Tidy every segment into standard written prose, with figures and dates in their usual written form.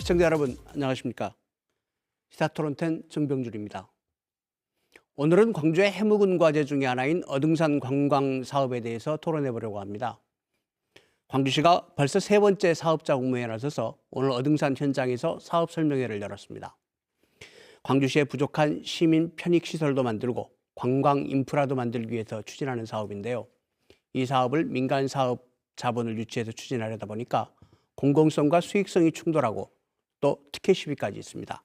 시청자 여러분 안녕하십니까. 시사토론텐 정병줄입니다. 오늘은 광주의 해묵은 과제 중의 하나인 어등산 관광 사업에 대해서 토론해 보려고 합니다. 광주시가 벌써 세 번째 사업자 공모에 나서서 오늘 어등산 현장에서 사업 설명회를 열었습니다. 광주시의 부족한 시민 편익시설도 만들고 관광 인프라도 만들기 위해서 추진하는 사업인데요. 이 사업을 민간 사업 자본을 유치해서 추진하려다 보니까 공공성과 수익성이 충돌하고 또 특혜 시비까지 있습니다.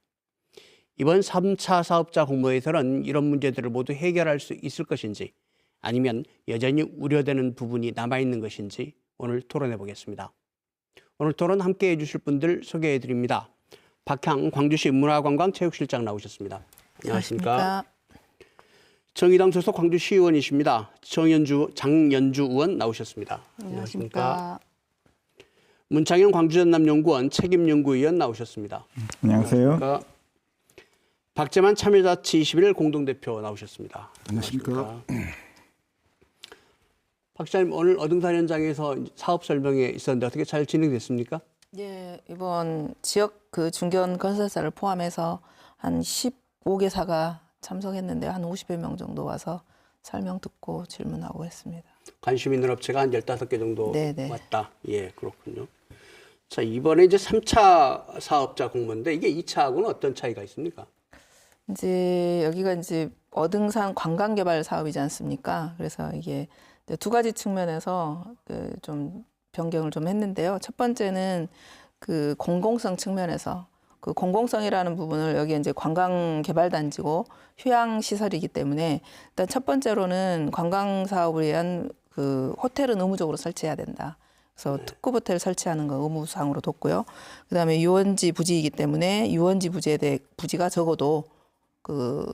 이번 3차 사업자 공모에서는 이런 문제들을 모두 해결할 수 있을 것인지 아니면 여전히 우려되는 부분이 남아있는 것인지 오늘 토론해 보겠습니다. 오늘 토론 함께 해주실 분들 소개해 드립니다. 박향 광주시 문화관광체육실장 나오셨습니다. 안녕하십니까. 정의당 소속 광주시의원이십니다. 장연주 의원 나오셨습니다. 안녕하십니까. 문창현 광주전남연구원 책임연구위원 나오셨습니다. 안녕하세요. 안녕하십니까. 박재만 참여자치 21 공동대표 나오셨습니다. 안녕하십니까. 박 시장님 오늘 어등산 현장에서 사업 설명회 있었는데 어떻게 잘 진행됐습니까? 예, 이번 지역 그 중견 건설사를 포함해서 한 15개사가 참석했는데 한 50여 명 정도 와서 설명 듣고 질문하고 했습니다. 관심 있는 업체가 한 15개 정도 네네. 왔다. 예, 그렇군요. 자, 이번에 이제 3차 사업자 공모인데 이게 2차하고는 어떤 차이가 있습니까? 이제 여기가 이제 어등산 관광개발 사업이지 않습니까? 그래서 이게 두 가지 측면에서 그 좀 변경을 좀 했는데요. 첫 번째는 그 공공성 측면에서 그 공공성이라는 부분을 여기 이제 관광개발단지고 휴양시설이기 때문에 일단 첫 번째로는 관광 사업을 위한 그 호텔은 의무적으로 설치해야 된다. 그래서 특급 호텔 설치하는 거 의무상으로 뒀고요. 그다음에 유원지 부지이기 때문에 유원지 부지에 대해 부지가 적어도 그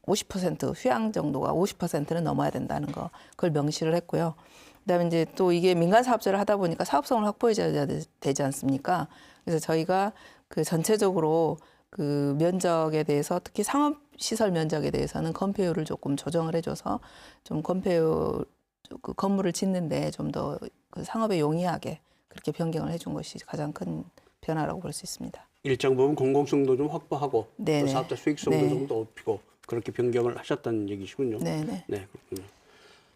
50% 휴양 정도가 50%는 넘어야 된다는 거 그걸 명시를 했고요. 그다음에 이제 또 이게 민간 사업자를 하다 보니까 사업성을 확보해줘야 되지 않습니까? 그래서 저희가 그 전체적으로 그 면적에 대해서 특히 상업 시설 면적에 대해서는 건폐율을 조금 조정을 해줘서 좀 건폐율 그 건물을 짓는데 좀 더 그 상업에 용이하게 그렇게 변경을 해준 것이 가장 큰 변화라고 볼 수 있습니다. 일정 부분 공공성도 좀 확보하고 네네. 또 사업자 수익성도 네. 좀 더 높이고 그렇게 변경을 하셨다는 얘기시군요. 네네. 네, 그렇군요.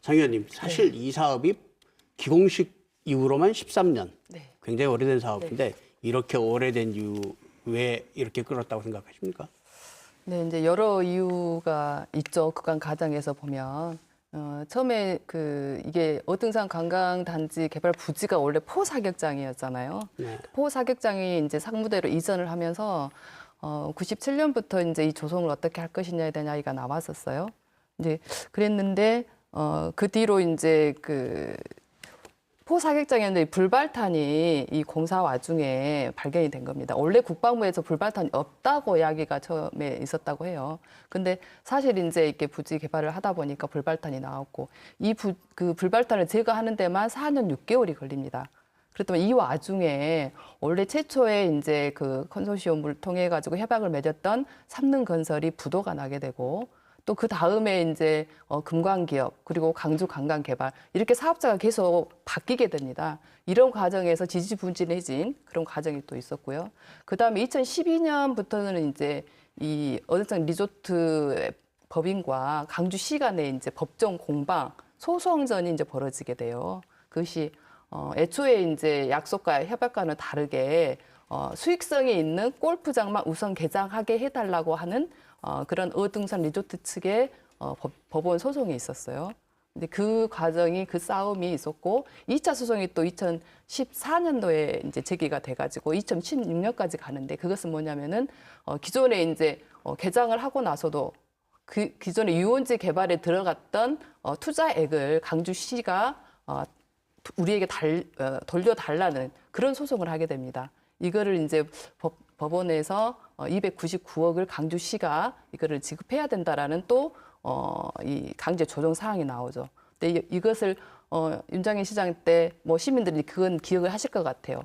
장 의원님, 사실 이 사업이 기공식 이후로만 13년, 네. 굉장히 오래된 사업인데 이렇게 오래된 이유 왜 이렇게 끌었다고 생각하십니까? 네, 이제 여러 이유가 있죠. 그간 과정에서 보면 처음에 이게 어등산 관광단지 개발 부지가 원래 포사격장이었잖아요. 네. 포사격장이 이제 상무대로 이전을 하면서 97년부터 이제 이 조성을 어떻게 할 것이냐에 대한 이야기가 나왔었어요. 이제 그랬는데 그 뒤로 이제 그 포사격장이었는데 불발탄이 이 공사 와중에 발견이 된 겁니다. 원래 국방부에서 불발탄이 없다고 이야기가 처음에 있었다고 해요. 근데 사실 이제 이렇게 부지 개발을 하다 보니까 불발탄이 나왔고 그 불발탄을 제거하는 데만 4년 6개월이 걸립니다. 그렇다면 이 와중에 원래 최초에 이제 그 컨소시엄을 통해 가지고 협약을 맺었던 삼릉건설이 부도가 나게 되고 또 그 다음에 이제 금광기업 그리고 강주관광개발 이렇게 사업자가 계속 바뀌게 됩니다. 이런 과정에서 지지부진해진 그런 과정이 또 있었고요. 그 다음에 2012년부터는 이제 이 어등산 리조트 법인과 강주시 간의 이제 법정 공방 소송전이 이제 벌어지게 돼요. 그것이 애초에 이제 약속과 협약과는 다르게 수익성이 있는 골프장만 우선 개장하게 해달라고 하는 그런 어등산 리조트 측의 법원 소송이 있었어요. 근데 그 과정이 그 싸움이 있었고 2차 소송이 또 2014년도에 이제 제기가 돼가지고 2016년까지 가는데 그것은 뭐냐면은 기존에 이제 개장을 하고 나서도 그 기존에 유원지 개발에 들어갔던 투자액을 강주시가 우리에게 돌려달라는 그런 소송을 하게 됩니다. 이거를 이제 법원에서 299억을 강주시가 이거를 지급해야 된다라는 또 이 강제 조정 사항이 나오죠. 근데 이것을 윤장현 시장 때 뭐 시민들이 그건 기억을 하실 것 같아요.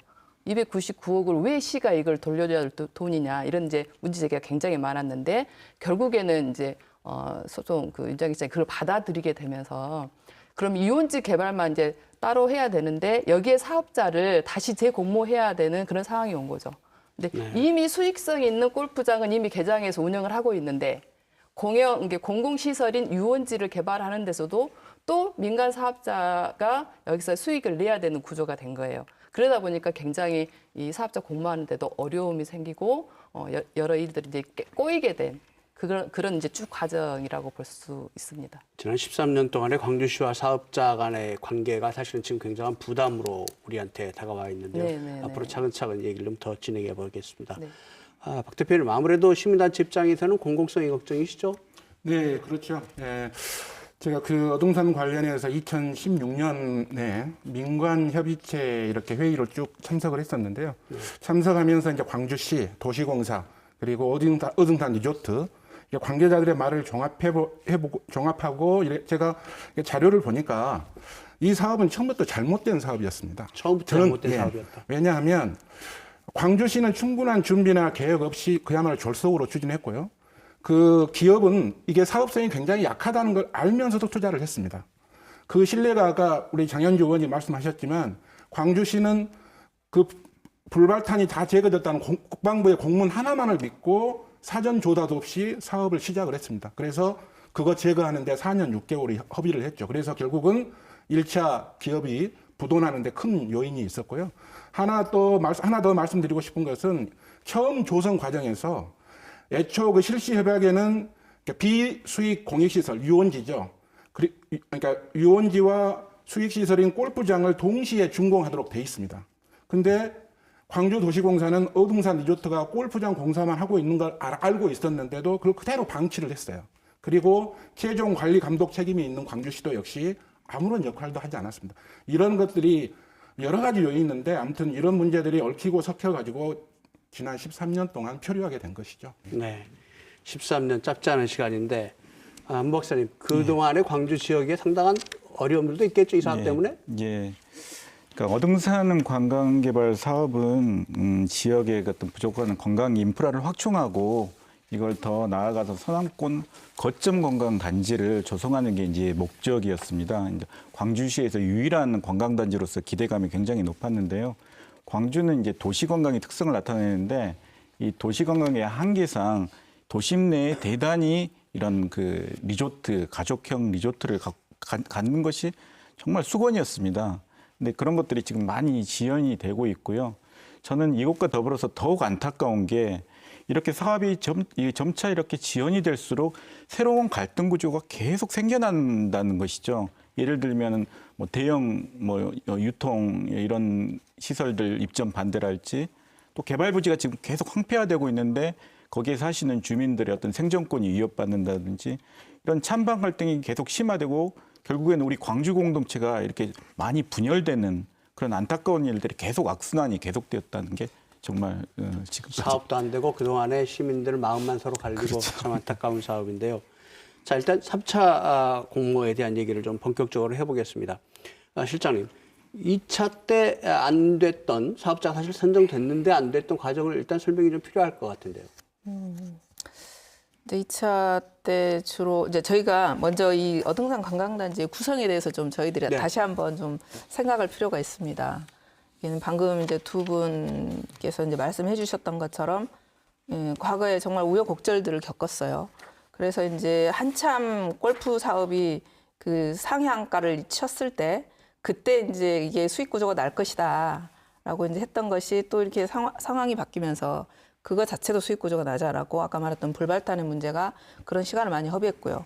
299억을 왜 시가 이걸 돌려줘야 할 돈이냐 이런 이제 문제 제기가 굉장히 많았는데 결국에는 이제 소송 그 윤장현 시장이 그걸 받아들이게 되면서 그럼 유원지 개발만 이제 따로 해야 되는데 여기에 사업자를 다시 재공모해야 되는 그런 상황이 온 거죠. 근데 네. 이미 수익성 있는 골프장은 이미 개장해서 운영을 하고 있는데 이게 공공시설인 유원지를 개발하는 데서도 또 민간 사업자가 여기서 수익을 내야 되는 구조가 된 거예요. 그러다 보니까 굉장히 이 사업자 공모하는 데도 어려움이 생기고 여러 일들이 이제 꼬이게 된 그런 이제 쭉 과정이라고 볼 수 있습니다. 지난 13년 동안의 광주시와 사업자 간의 관계가 사실은 지금 굉장한 부담으로 우리한테 다가와 있는데요. 네. 앞으로 차근차근 얘기를 좀 더 진행해 보겠습니다. 네. 박 대표님, 아무래도 시민단체 입장에서는 공공성이 걱정이시죠? 네, 그렇죠. 예. 제가 그 어동산 관련해서 2016년에 민관협의체 이렇게 회의를 쭉 참석을 했었는데요. 참석하면서 이제 광주시, 도시공사, 그리고 어등산 리조트 관계자들의 말을 종합하고 제가 자료를 보니까 이 사업은 처음부터 잘못된 사업이었습니다. 처음부터 잘못된 사업이었다. 왜냐하면 광주시는 충분한 준비나 계획 없이 그야말로 졸속으로 추진했고요. 그 기업은 이게 사업성이 굉장히 약하다는 걸 알면서도 투자를 했습니다. 그 신뢰가 아까 우리 장현주 의원이 말씀하셨지만 광주시는 그 불발탄이 다 제거됐다는 국방부의 공문 하나만을 믿고 사전 조사도 없이 사업을 시작을 했습니다. 그래서 그거 제거하는데 4년 6개월이 허비를 했죠. 그래서 결국은 1차 기업이 부도나는데 큰 요인이 있었고요. 하나 더 말씀드리고 싶은 것은 처음 조성 과정에서 애초 그 실시 협약에는 비수익 공익시설, 유원지죠. 그러니까 유원지와 수익시설인 골프장을 동시에 준공하도록 돼 있습니다. 근데 광주도시공사는 어등산 리조트가 골프장 공사만 하고 있는 걸 알고 있었는데도 그걸 그대로 방치를 했어요. 그리고 최종 관리 감독 책임이 있는 광주시도 역시 아무런 역할도 하지 않았습니다. 이런 것들이 여러 가지 요인이 있는데 아무튼 이런 문제들이 얽히고 섞여가지고 지난 13년 동안 표류하게 된 것이죠. 네. 13년 짧지 않은 시간인데, 안 박사님, 그동안의 광주 지역에 상당한 어려움들도 있겠죠, 이 사업 때문에? 예. 그러니까 어등산 관광개발 사업은 지역의 어떤 부족한 관광 인프라를 확충하고 이걸 더 나아가서 서남권 거점 관광 단지를 조성하는 게 이제 목적이었습니다. 이제 광주시에서 유일한 관광 단지로서 기대감이 굉장히 높았는데요. 광주는 이제 도시 관광의 특성을 나타내는데 이 도시 관광의 한계상 도심 내에 대단히 이런 그 리조트, 가족형 리조트를 갖는 것이 정말 수건이었습니다. 근데 그런 것들이 지금 많이 지연이 되고 있고요. 저는 이것과 더불어서 더욱 안타까운 게 이렇게 사업이 점차 이렇게 지연이 될수록 새로운 갈등 구조가 계속 생겨난다는 것이죠. 예를 들면 뭐 대형 유통 이런 시설들 입점 반대랄지 또 개발 부지가 지금 계속 황폐화되고 있는데 거기에 사시는 주민들의 어떤 생존권이 위협받는다든지 이런 찬반 갈등이 계속 심화되고 결국에는 우리 광주 공동체가 이렇게 많이 분열되는 그런 안타까운 일들이 계속 악순환이 계속되었다는 게 정말 지금까지 사업도 안 되고 그동안에 시민들 마음만 서로 갈리고 그렇죠. 참 안타까운 사업인데요. 자, 일단 3차 공모에 대한 얘기를 좀 본격적으로 해보겠습니다. 실장님, 2차 때 안 됐던 사업자가 사실 선정됐는데 안 됐던 과정을 일단 설명이 좀 필요할 것 같은데요. 2차 때 주로 이제 저희가 먼저 이 어등산 관광단지의 구성에 대해서 좀 저희들이 네. 다시 한번 좀 생각할 필요가 있습니다. 이는 방금 이제 두 분께서 이제 말씀해 주셨던 것처럼 과거에 정말 우여곡절들을 겪었어요. 그래서 이제 한참 골프 사업이 그 상향가를 쳤을 때 그때 이제 이게 수익 구조가 날 것이다라고 이제 했던 것이 또 이렇게 상황이 바뀌면서 그거 자체도 수익 구조가 낮아라고 아까 말했던 불발탄의 문제가 그런 시간을 많이 허비했고요.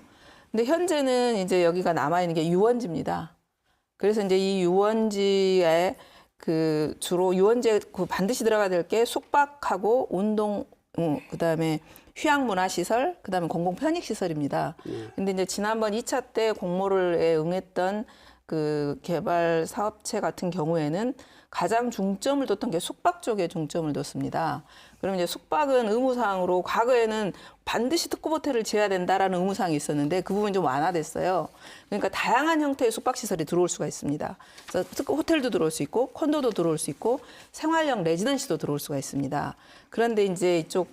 근데 현재는 이제 여기가 남아 있는 게 유원지입니다. 그래서 이제 이 유원지에 그 주로 유원지에 그 반드시 들어가야 될 게 숙박하고 운동, 그다음에 휴양문화시설, 그다음에 공공편익시설입니다. 근데 이제 지난번 2차 때 공모를 응했던 그 개발 사업체 같은 경우에는 가장 중점을 뒀던 게 숙박 쪽에 중점을 뒀습니다. 그러면 이제 숙박은 의무사항으로 과거에는 반드시 특급 호텔을 지어야 된다라는 의무사항이 있었는데 그 부분이 좀 완화됐어요. 그러니까 다양한 형태의 숙박시설이 들어올 수가 있습니다. 그래서 특급 호텔도 들어올 수 있고 콘도도 들어올 수 있고 생활형 레지던시도 들어올 수가 있습니다. 그런데 이제 이쪽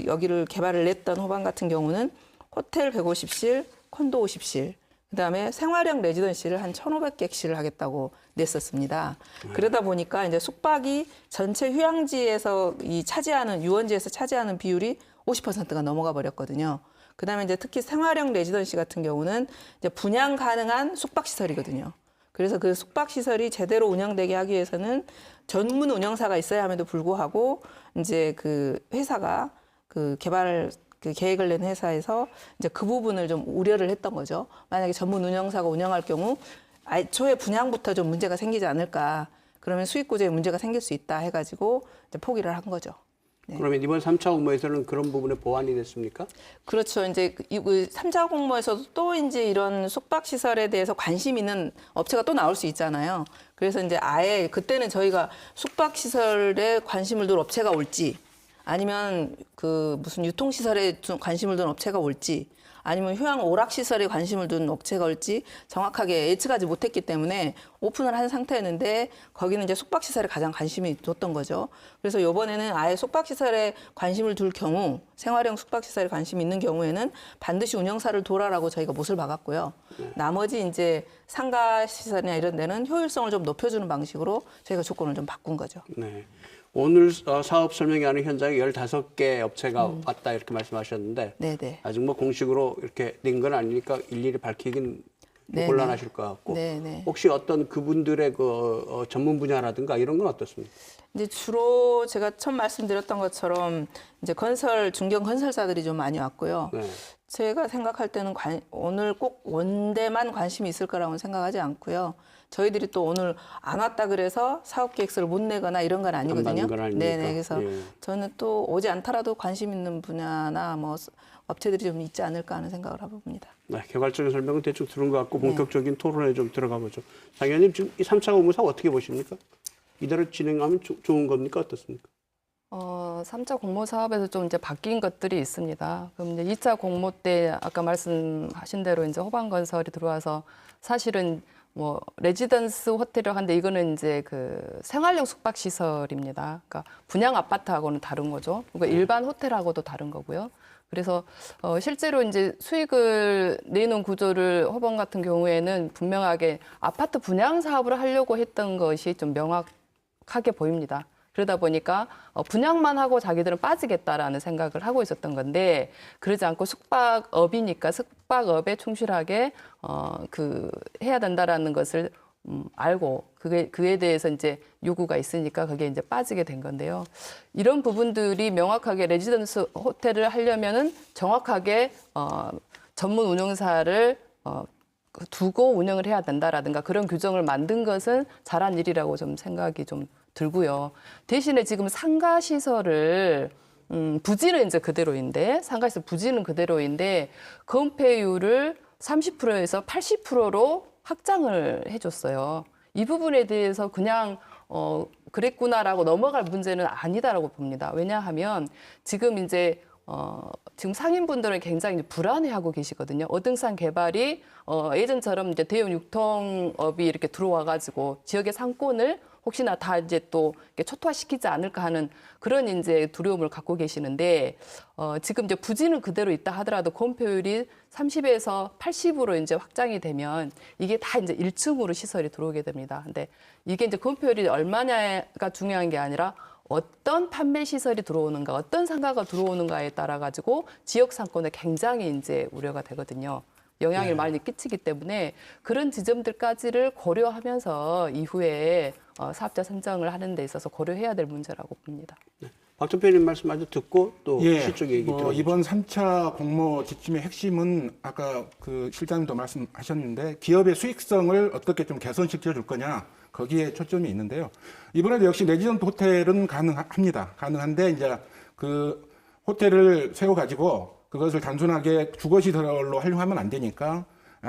여기를 개발을 냈던 호반 같은 경우는 호텔 150실, 콘도 50실, 그다음에 생활형 레지던시를 한 1,500객씩을 하겠다고 냈었습니다. 그러다 보니까 이제 숙박이 전체 휴양지에서 이 차지하는 유원지에서 차지하는 비율이 50%가 넘어가 버렸거든요. 그다음에 이제 특히 생활형 레지던시 같은 경우는 이제 분양 가능한 숙박 시설이거든요. 그래서 그 숙박 시설이 제대로 운영되게 하기 위해서는 전문 운영사가 있어야 함에도 불구하고 이제 그 회사가 그 개발 그 계획을 낸 회사에서 이제 그 부분을 좀 우려를 했던 거죠. 만약에 전문 운영사가 운영할 경우 애초에 분양부터 좀 문제가 생기지 않을까. 그러면 수익 구조에 문제가 생길 수 있다 해가지고 이제 포기를 한 거죠. 네. 그러면 이번 3차 공모에서는 그런 부분에 보완이 됐습니까? 그렇죠. 이제 그 3차 공모에서도 또 이제 이런 숙박 시설에 대해서 관심 있는 업체가 또 나올 수 있잖아요. 그래서 이제 아예 그때는 저희가 숙박 시설에 관심을 둘 업체가 올지 아니면 그 무슨 유통 시설에 관심을 둔 업체가 올지 아니면 휴양 오락 시설에 관심을 둔 업체가 올지 정확하게 예측하지 못했기 때문에 오픈을 한 상태였는데 거기는 이제 숙박 시설에 가장 관심이 뒀던 거죠. 그래서 이번에는 아예 숙박 시설에 관심을 둘 경우 생활형 숙박 시설에 관심이 있는 경우에는 반드시 운영사를 돌아라고 저희가 못을 박았고요. 나머지 이제 상가 시설이나 이런 데는 효율성을 좀 높여주는 방식으로 저희가 조건을 좀 바꾼 거죠. 네. 오늘 사업 설명회하는 현장에 15개 업체가 왔다 이렇게 말씀하셨는데 네네. 아직 뭐 공식으로 이렇게 낸 건 아니니까 일일이 밝히긴 네네. 곤란하실 것 같고 네네. 혹시 어떤 그분들의 그 전문 분야라든가 이런 건 어떻습니까? 이제 주로 제가 처음 말씀드렸던 것처럼 이제 중견 건설사들이 좀 많이 왔고요. 네. 제가 생각할 때는 오늘 꼭 원대만 관심이 있을 거라고는 생각하지 않고요. 저희들이 또 오늘 안 왔다 그래서 사업 계획서를 못 내거나 이런 건 아니거든요. 받는 건 아니니까. 네네. 그래서 예. 저는 또 오지 않더라도 관심 있는 분야나 뭐 업체들이 좀 있지 않을까 하는 생각을 해봅니다. 네, 개괄적인 설명은 대충 들은 것 같고 본격적인 토론에 좀 들어가 보죠. 장 의원님 지금 이 3차 공모 사업 어떻게 보십니까? 이대로 진행하면 좋은 겁니까? 어떻습니까? 3차 공모 사업에서 좀 이제 바뀐 것들이 있습니다. 그럼 이제 2차 공모 때 아까 말씀하신 대로 이제 호반건설이 들어와서 사실은 뭐 레지던스 호텔이라고 하는데 이거는 이제 그 생활용 숙박 시설입니다. 그러니까 분양 아파트하고는 다른 거죠. 그러니까 일반 호텔하고도 다른 거고요. 그래서 실제로 이제 수익을 내는 구조를 호반 같은 경우에는 분명하게 아파트 분양 사업을 하려고 했던 것이 좀 명확하게 보입니다. 그러다 보니까 분양만 하고 자기들은 빠지겠다라는 생각을 하고 있었던 건데 그러지 않고 숙박업이니까 숙박업에 충실하게 해야 된다라는 것을 알고 그에 대해서 이제 요구가 있으니까 그게 이제 빠지게 된 건데요. 이런 부분들이 명확하게 레지던스 호텔을 하려면은 정확하게 전문 운영사를 두고 운영을 해야 된다라든가 그런 규정을 만든 것은 잘한 일이라고 좀 생각이 좀 들고요. 대신에 지금 상가 시설을 부지는 이제 그대로인데 상가 시설 부지는 그대로인데 건폐율을 30%에서 80%로 확장을 해줬어요. 이 부분에 대해서 그냥 그랬구나라고 넘어갈 문제는 아니다라고 봅니다. 왜냐하면 지금 이제 지금 상인분들은 굉장히 불안해하고 계시거든요. 어등산 개발이 예전처럼 이제 대형 유통업이 이렇게 들어와가지고 지역의 상권을 혹시나 다 이제 또 초토화시키지 않을까 하는 그런 이제 두려움을 갖고 계시는데 지금 이제 부지는 그대로 있다 하더라도 건폐율이 30에서 80으로 이제 확장이 되면 이게 다 이제 1층으로 시설이 들어오게 됩니다. 근데 이게 이제 건폐율이 얼마냐가 중요한 게 아니라 어떤 판매 시설이 들어오는가, 어떤 상가가 들어오는가에 따라 가지고 지역 상권에 굉장히 이제 우려가 되거든요. 영향을 많이 끼치기 때문에 그런 지점들까지를 고려하면서 이후에 사업자 선정을 하는 데 있어서 고려해야 될 문제라고 봅니다. 박 대표님 말씀 아주 듣고 또 예, 실적 얘기 들어보죠. 이번 3차 공모 지침의 핵심은 아까 그 실장님도 말씀하셨는데 기업의 수익성을 어떻게 좀 개선시켜 줄 거냐 거기에 초점이 있는데요. 이번에도 역시 레지던트 호텔은 가능합니다. 가능한데 이제 그 호텔을 세워 가지고 그것을 단순하게 주거시설로 활용하면 안 되니까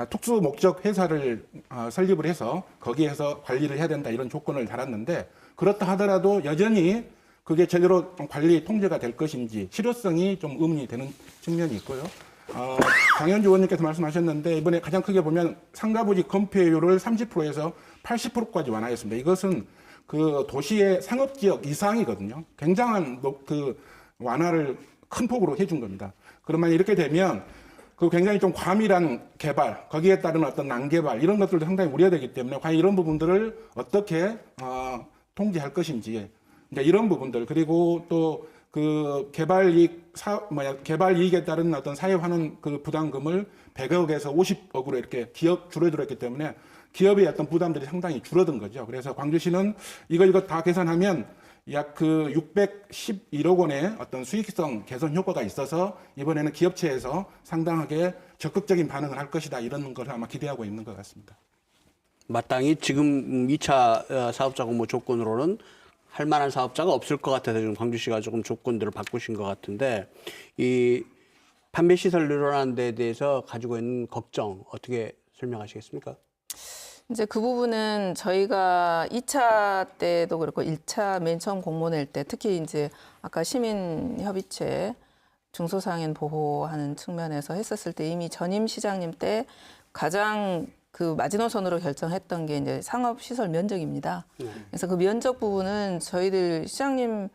특수 목적 회사를 설립을 해서 거기에서 관리를 해야 된다 이런 조건을 달았는데 그렇다 하더라도 여전히 그게 제대로 관리 통제가 될 것인지 실효성이 좀 의문이 되는 측면이 있고요. 장현주 의원님께서 말씀하셨는데 이번에 가장 크게 보면 상가부지 건폐율을 30%에서 80%까지 완화했습니다. 이것은 그 도시의 상업지역 이상이거든요. 굉장한 그 완화를 큰 폭으로 해준 겁니다. 그러면 이렇게 되면 그 굉장히 좀 과밀한 개발, 거기에 따른 어떤 난개발 이런 것들도 상당히 우려되기 때문에 과연 이런 부분들을 어떻게 통제할 것인지 이제 이런 부분들 그리고 또 그 개발 이익에 따른 어떤 사회 환원 그 부담금을 100억에서 50억으로 이렇게 기업 줄여들었기 때문에 기업의 어떤 부담들이 상당히 줄어든 거죠. 그래서 광주시는 이거 다 계산하면 약 그 611억 원의 어떤 수익성 개선 효과가 있어서 이번에는 기업체에서 상당하게 적극적인 반응을 할 것이다 이런 걸 아마 기대하고 있는 것 같습니다. 마땅히 지금 2차 사업자 공모 조건으로는 할 만한 사업자가 없을 것 같아서 지금 광주시가 조금 조건들을 바꾸신 것 같은데 이 판매 시설 늘어나는 데 대해서 가지고 있는 걱정 어떻게 설명하시겠습니까? 이제 그 부분은 저희가 2차 때도 그렇고 1차 맨 처음 공모 낼 때 특히 이제 아까 시민협의체 중소상인 보호하는 측면에서 했었을 때 이미 전임 시장님 때 가장 그 마지노선으로 결정했던 게 이제 상업시설 면적입니다. 그래서 그 면적 부분은 저희들 시장님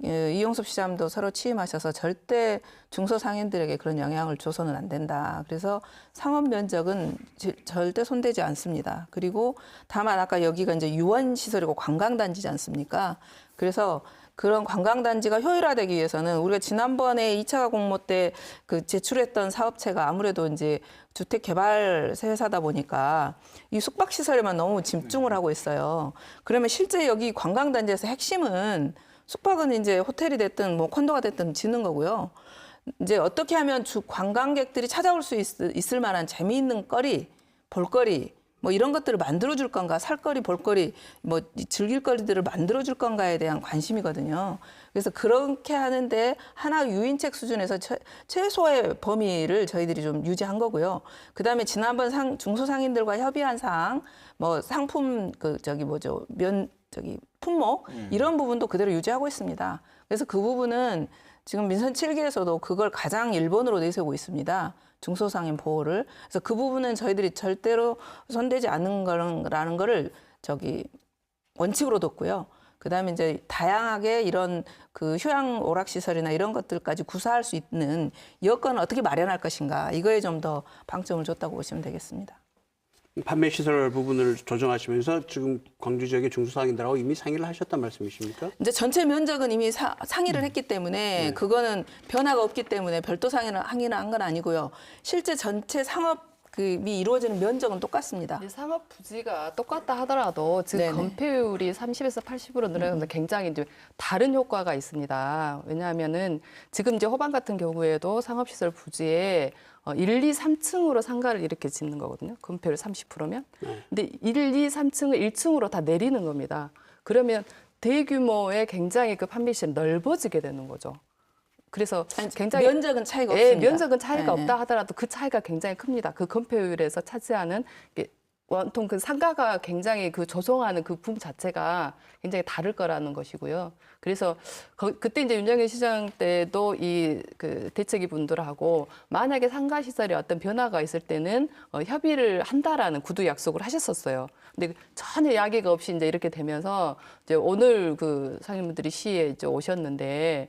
이용섭 시장도 새로 취임하셔서 절대 중소상인들에게 그런 영향을 줘서는 안 된다. 그래서 상업 면적은 절대 손대지 않습니다. 그리고 다만 아까 여기가 이제 유원시설이고 관광단지지 않습니까? 그래서 그런 관광단지가 효율화되기 위해서는 우리가 지난번에 2차 공모 때 그 제출했던 사업체가 아무래도 이제 주택개발세 회사다 보니까 이 숙박시설에만 너무 집중을 하고 있어요. 그러면 실제 여기 관광단지에서 핵심은 숙박은 이제 호텔이 됐든 뭐 콘도가 됐든 짓는 거고요. 이제 어떻게 하면 관광객들이 찾아올 수 있을 만한 재미있는 거리, 볼거리, 뭐 이런 것들을 만들어줄 건가, 살거리, 볼거리, 뭐 즐길 거리들을 만들어줄 건가에 대한 관심이거든요. 그래서 그렇게 하는데 하나 유인책 수준에서 최소의 범위를 저희들이 좀 유지한 거고요. 그 다음에 지난번 중소상인들과 협의한 사항, 뭐 상품 품목 이런 부분도 그대로 유지하고 있습니다. 그래서 그 부분은 지금 민선 7기에서도 그걸 가장 1번으로 내세우고 있습니다. 중소상인 보호를. 그래서 그 부분은 저희들이 절대로 손대지 않는 거라는 거를 원칙으로 뒀고요. 그다음에 이제 다양하게 이런 그 휴양 오락시설이나 이런 것들까지 구사할 수 있는 여건을 어떻게 마련할 것인가 이거에 좀 더 방점을 줬다고 보시면 되겠습니다. 판매 시설 부분을 조정하시면서 지금 광주 지역의 중소상인들하고 이미 상의를 하셨단 말씀이십니까? 이제 전체 면적은 이미 상의를 했기 때문에 그거는 변화가 없기 때문에 별도 상의는 한 건 아니고요. 실제 전체 상업이 이루어지는 면적은 똑같습니다. 상업 부지가 똑같다 하더라도 지금 네네. 건폐율이 30에서 80으로 늘어나는데 굉장히 이제 다른 효과가 있습니다. 왜냐하면은 지금 이제 호반 같은 경우에도 상업시설 부지에 1, 2, 3층으로 상가를 이렇게 짓는 거거든요. 건폐율 30%면. 근데 1, 2, 3층을 1층으로 다 내리는 겁니다. 그러면 대규모의 굉장히 그 판매시설이 넓어지게 되는 거죠. 그래서 굉장히 면적은 차이가 없습니다. 면적은 차이가 네. 없다 하더라도 그 차이가 굉장히 큽니다. 그 건폐율에서 차지하는 원통 그 상가가 굉장히 그 조성하는 그 붐 자체가 굉장히 다를 거라는 것이고요. 그래서 그때 이제 윤영현 시장 때도 이 그 대책위 분들하고 만약에 상가 시설에 어떤 변화가 있을 때는 협의를 한다라는 구두 약속을 하셨었어요. 근데 전혀 이야기가 없이 이제 이렇게 되면서 이제 오늘 그 상임분들이 시에 이제 오셨는데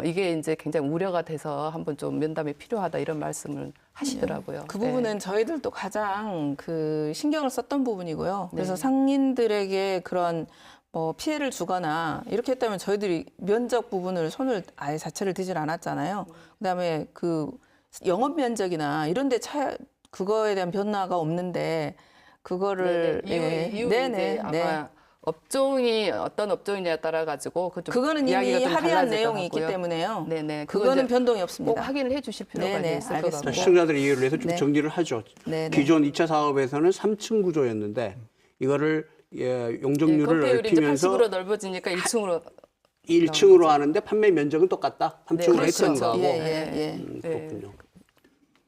이게 이제 굉장히 우려가 돼서 한번 좀 면담이 필요하다 이런 말씀을 하시더라고요. 그 부분은 저희들도 가장 그 신경을 썼던 부분이고요. 그래서 네. 상인들에게 그런 뭐 피해를 주거나 이렇게 했다면 저희들이 면적 부분을 손을 아예 자체를 대질 않았잖아요. 그다음에 그 영업 면적이나 이런 데 그거에 대한 변화가 없는데 그거를 이유 이제 아마 업종이 어떤 업종이냐에 따라 가지고 그거는 이미 합의한 내용이 있기 때문에요. 네네. 그거는 변동이 없습니다. 꼭 확인을 해주실 필요가 네네, 있을 것 알겠습니다. 같고. 시청자들의 이해를 위해서 좀 네. 정리를 하죠. 네네. 기존 2차 사업에서는 3층 구조였는데 이거를 용적률을 건폐율이 이제 넓히면서 80으로 넓어지니까 1층으로 1층으로 하는데 판매 면적은 똑같다. 3층으로 네, 했던 그렇죠. 거하고. 예. 그렇군요.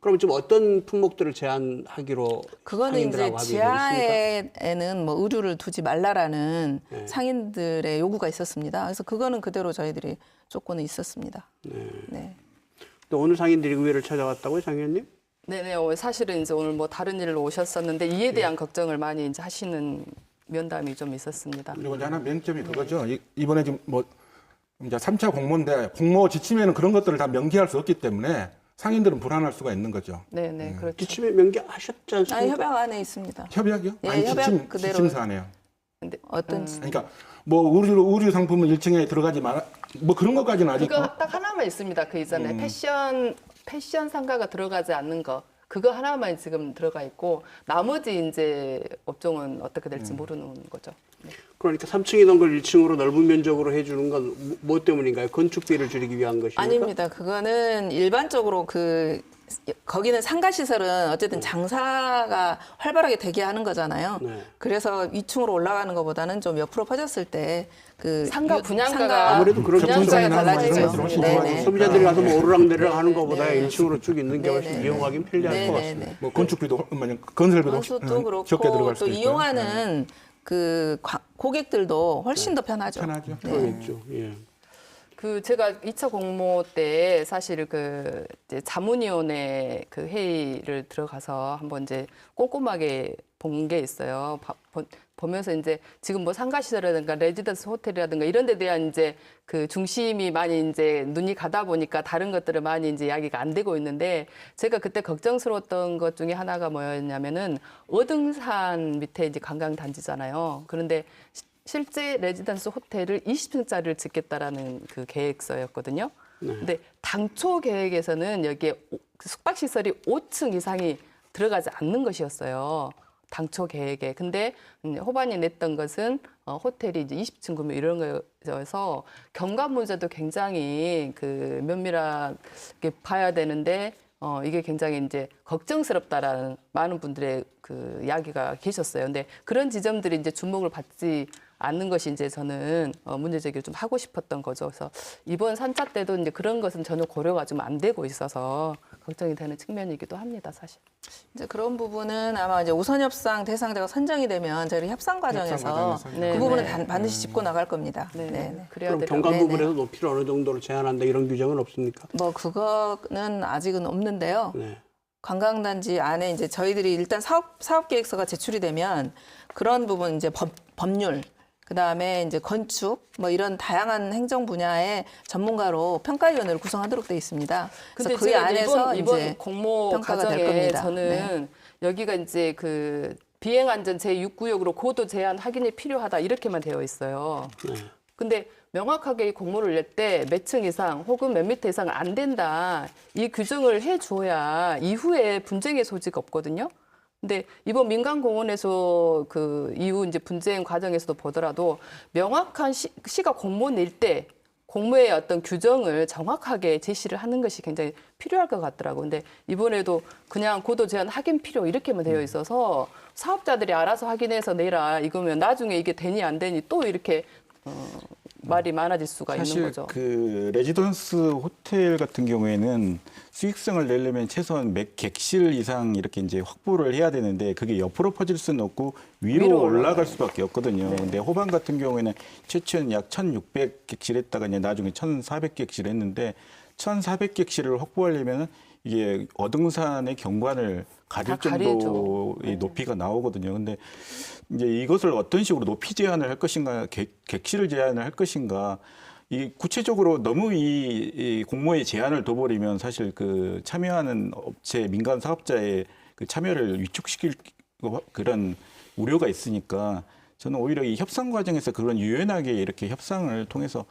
그럼 지금 어떤 품목들을 제한하기로 그거는 이제 상인들하고 합의가 되겠습니까? 지하에는 뭐 의류를 두지 말라라는 네. 상인들의 요구가 있었습니다. 그래서 그거는 그대로 저희들이 조건은 있었습니다. 네. 또 오늘 상인들이 의회를 찾아왔다고요, 장 의원님? 네네. 사실은 이제 오늘 뭐 다른 일로 오셨었는데 이에 대한 걱정을 많이 이제 하시는 면담이 좀 있었습니다. 그리고 이제 하나 맹점이 그거죠. 이번에 지금 뭐 이제 3차 공모인데 공모 지침에는 그런 것들을 다 명기할 수 없기 때문에 상인들은 불안할 수가 있는 거죠. 네, 네, 그렇죠. 지침에 명기하셨지 않습니까? 아, 협약 안에 있습니다. 협약이요? 예, 아니, 협약 그대로. 지침사네요. 근데 어떤 그러니까 뭐 의류 상품은 1층에 들어가지 마라. 뭐 그런 것까지는 아직 그거 딱 하나만 있습니다. 그 이전에 패션 상가가 들어가지 않는 거. 그거 하나만 지금 들어가 있고 나머지 이제 업종은 어떻게 될지 모르는 거죠. 네. 그러니까 3층이던 걸 1층으로 넓은 면적으로 해주는 건 뭐 때문인가요? 건축비를 줄이기 위한 것입니까? 아닙니다. 그거는 일반적으로 거기는 상가 시설은 어쨌든 장사가 활발하게 되게 하는 거잖아요. 네. 그래서 2층으로 올라가는 것보다는 좀 옆으로 퍼졌을 때 상가 분양가가 아무래도 그런 분양가가 접근성이나 뭐 이런 달라지죠. 것들이 훨씬 네네. 소비자들이 가서 뭐 오르락내리락 하는 것보다 네. 1층으로 쭉 있는 게 훨씬 네네. 이용하기 편리할 것 같습니다. 네네네. 뭐 건축비도 건설비도 혹시 건수도 그렇고 적게 들어갈 또 수도 있고요. 이용하는 그 고객들도 훨씬 더 편하죠. 편하죠. 그러겠죠. 예. 그 제가 2차 공모 때 사실 그 이제 자문위원회 그 회의를 들어가서 한번 이제 꼼꼼하게 본 게 있어요. 보면서 이제 지금 뭐 상가시설이라든가 레지던스 호텔이라든가 이런 데 대한 이제 그 중심이 많이 이제 눈이 가다 보니까 다른 것들을 많이 이제 이야기가 안 되고 있는데 제가 그때 걱정스러웠던 것 중에 하나가 뭐였냐면은 어등산 밑에 이제 관광단지잖아요. 그런데 실제 레지던스 호텔을 20층짜리를 짓겠다라는 그 계획서였거든요. 근데 당초 계획에서는 여기에 숙박시설이 5층 이상이 들어가지 않는 것이었어요. 당초 계획에. 근데 호반이 냈던 것은 호텔이 이제 20층 구매 이런 거여서 경관 문제도 굉장히 그 면밀하게 봐야 되는데 이게 굉장히 이제 걱정스럽다라는 많은 분들의 그 이야기가 계셨어요. 근데 그런 지점들이 이제 주목을 받지 않는 것이 이제 저는 문제 제기를 좀 하고 싶었던 거죠. 그래서 이번 3차 때도 이제 그런 것은 전혀 고려가 좀 안 되고 있어서 걱정이 되는 측면이기도 합니다, 사실. 이제 그런 부분은 아마 이제 우선 협상 대상자가 선정이 되면 저희 협상 과정에서 네, 그 부분은 네. 반드시 짚고 나갈 겁니다. 네, 네. 그래야 그럼 될 경관 네네. 부분에서 높이를 어느 정도로 제한한다 이런 규정은 없습니까? 뭐 그거는 아직은 없는데요. 네. 관광단지 안에 이제 저희들이 일단 사업 계획서가 제출이 되면 그런 부분 이제 법률 그다음에 이제 건축 뭐 이런 다양한 행정 분야의 전문가로 평가위원회를 구성하도록 돼 있습니다. 근데 그래서 그 제가 안에서 이번 이제 공모 평가가 될 과정에 겁니다. 저는 여기가 이제 그 비행안전 제6구역으로 고도 제한 확인이 필요하다 이렇게만 되어 있어요. 네. 근데 명확하게 이 공모를 낼 때 몇 층 이상 혹은 몇 미터 이상 안 된다 이 규정을 해줘야 이후에 분쟁의 소지가 없거든요. 근데 이번 민간공원에서 그 이후 이제 분쟁 과정에서도 보더라도 명확한 시가 공모 낼 때 공모의 어떤 규정을 정확하게 제시를 하는 것이 굉장히 필요할 것 같더라고요. 근데 이번에도 그냥 고도 제한 확인 필요 이렇게만 되어 있어서 사업자들이 알아서 확인해서 내라 이거면 나중에 이게 되니 안 되니 또 이렇게 말이 많아질 수가 있는 사실 거죠. 그 레지던스 호텔 같은 경우에는 수익성을 내려면 최소한 몇 객실 이상 이렇게 이제 확보를 해야 되는데 그게 옆으로 퍼질 수는 없고 위로 올라갈 수밖에 없거든요. 근데 호반 같은 경우에는 최초는 약 1,600객실 했다가 이제 나중에 1,400객실 했는데 1,400객실을 확보하려면 이게 어등산의 경관을 가릴 다 가리죠. 정도의 높이가 나오거든요. 근데 이제 이것을 어떤 식으로 높이 제한을 할 것인가, 객실을 제한을 할 것인가, 이 구체적으로 너무 이 공모에 제한을 둬버리면 사실 그 참여하는 업체, 민간 사업자의 그 참여를 위축시킬 그런 우려가 있으니까 저는 오히려 이 협상 과정에서 그런 유연하게 이렇게 협상을 통해서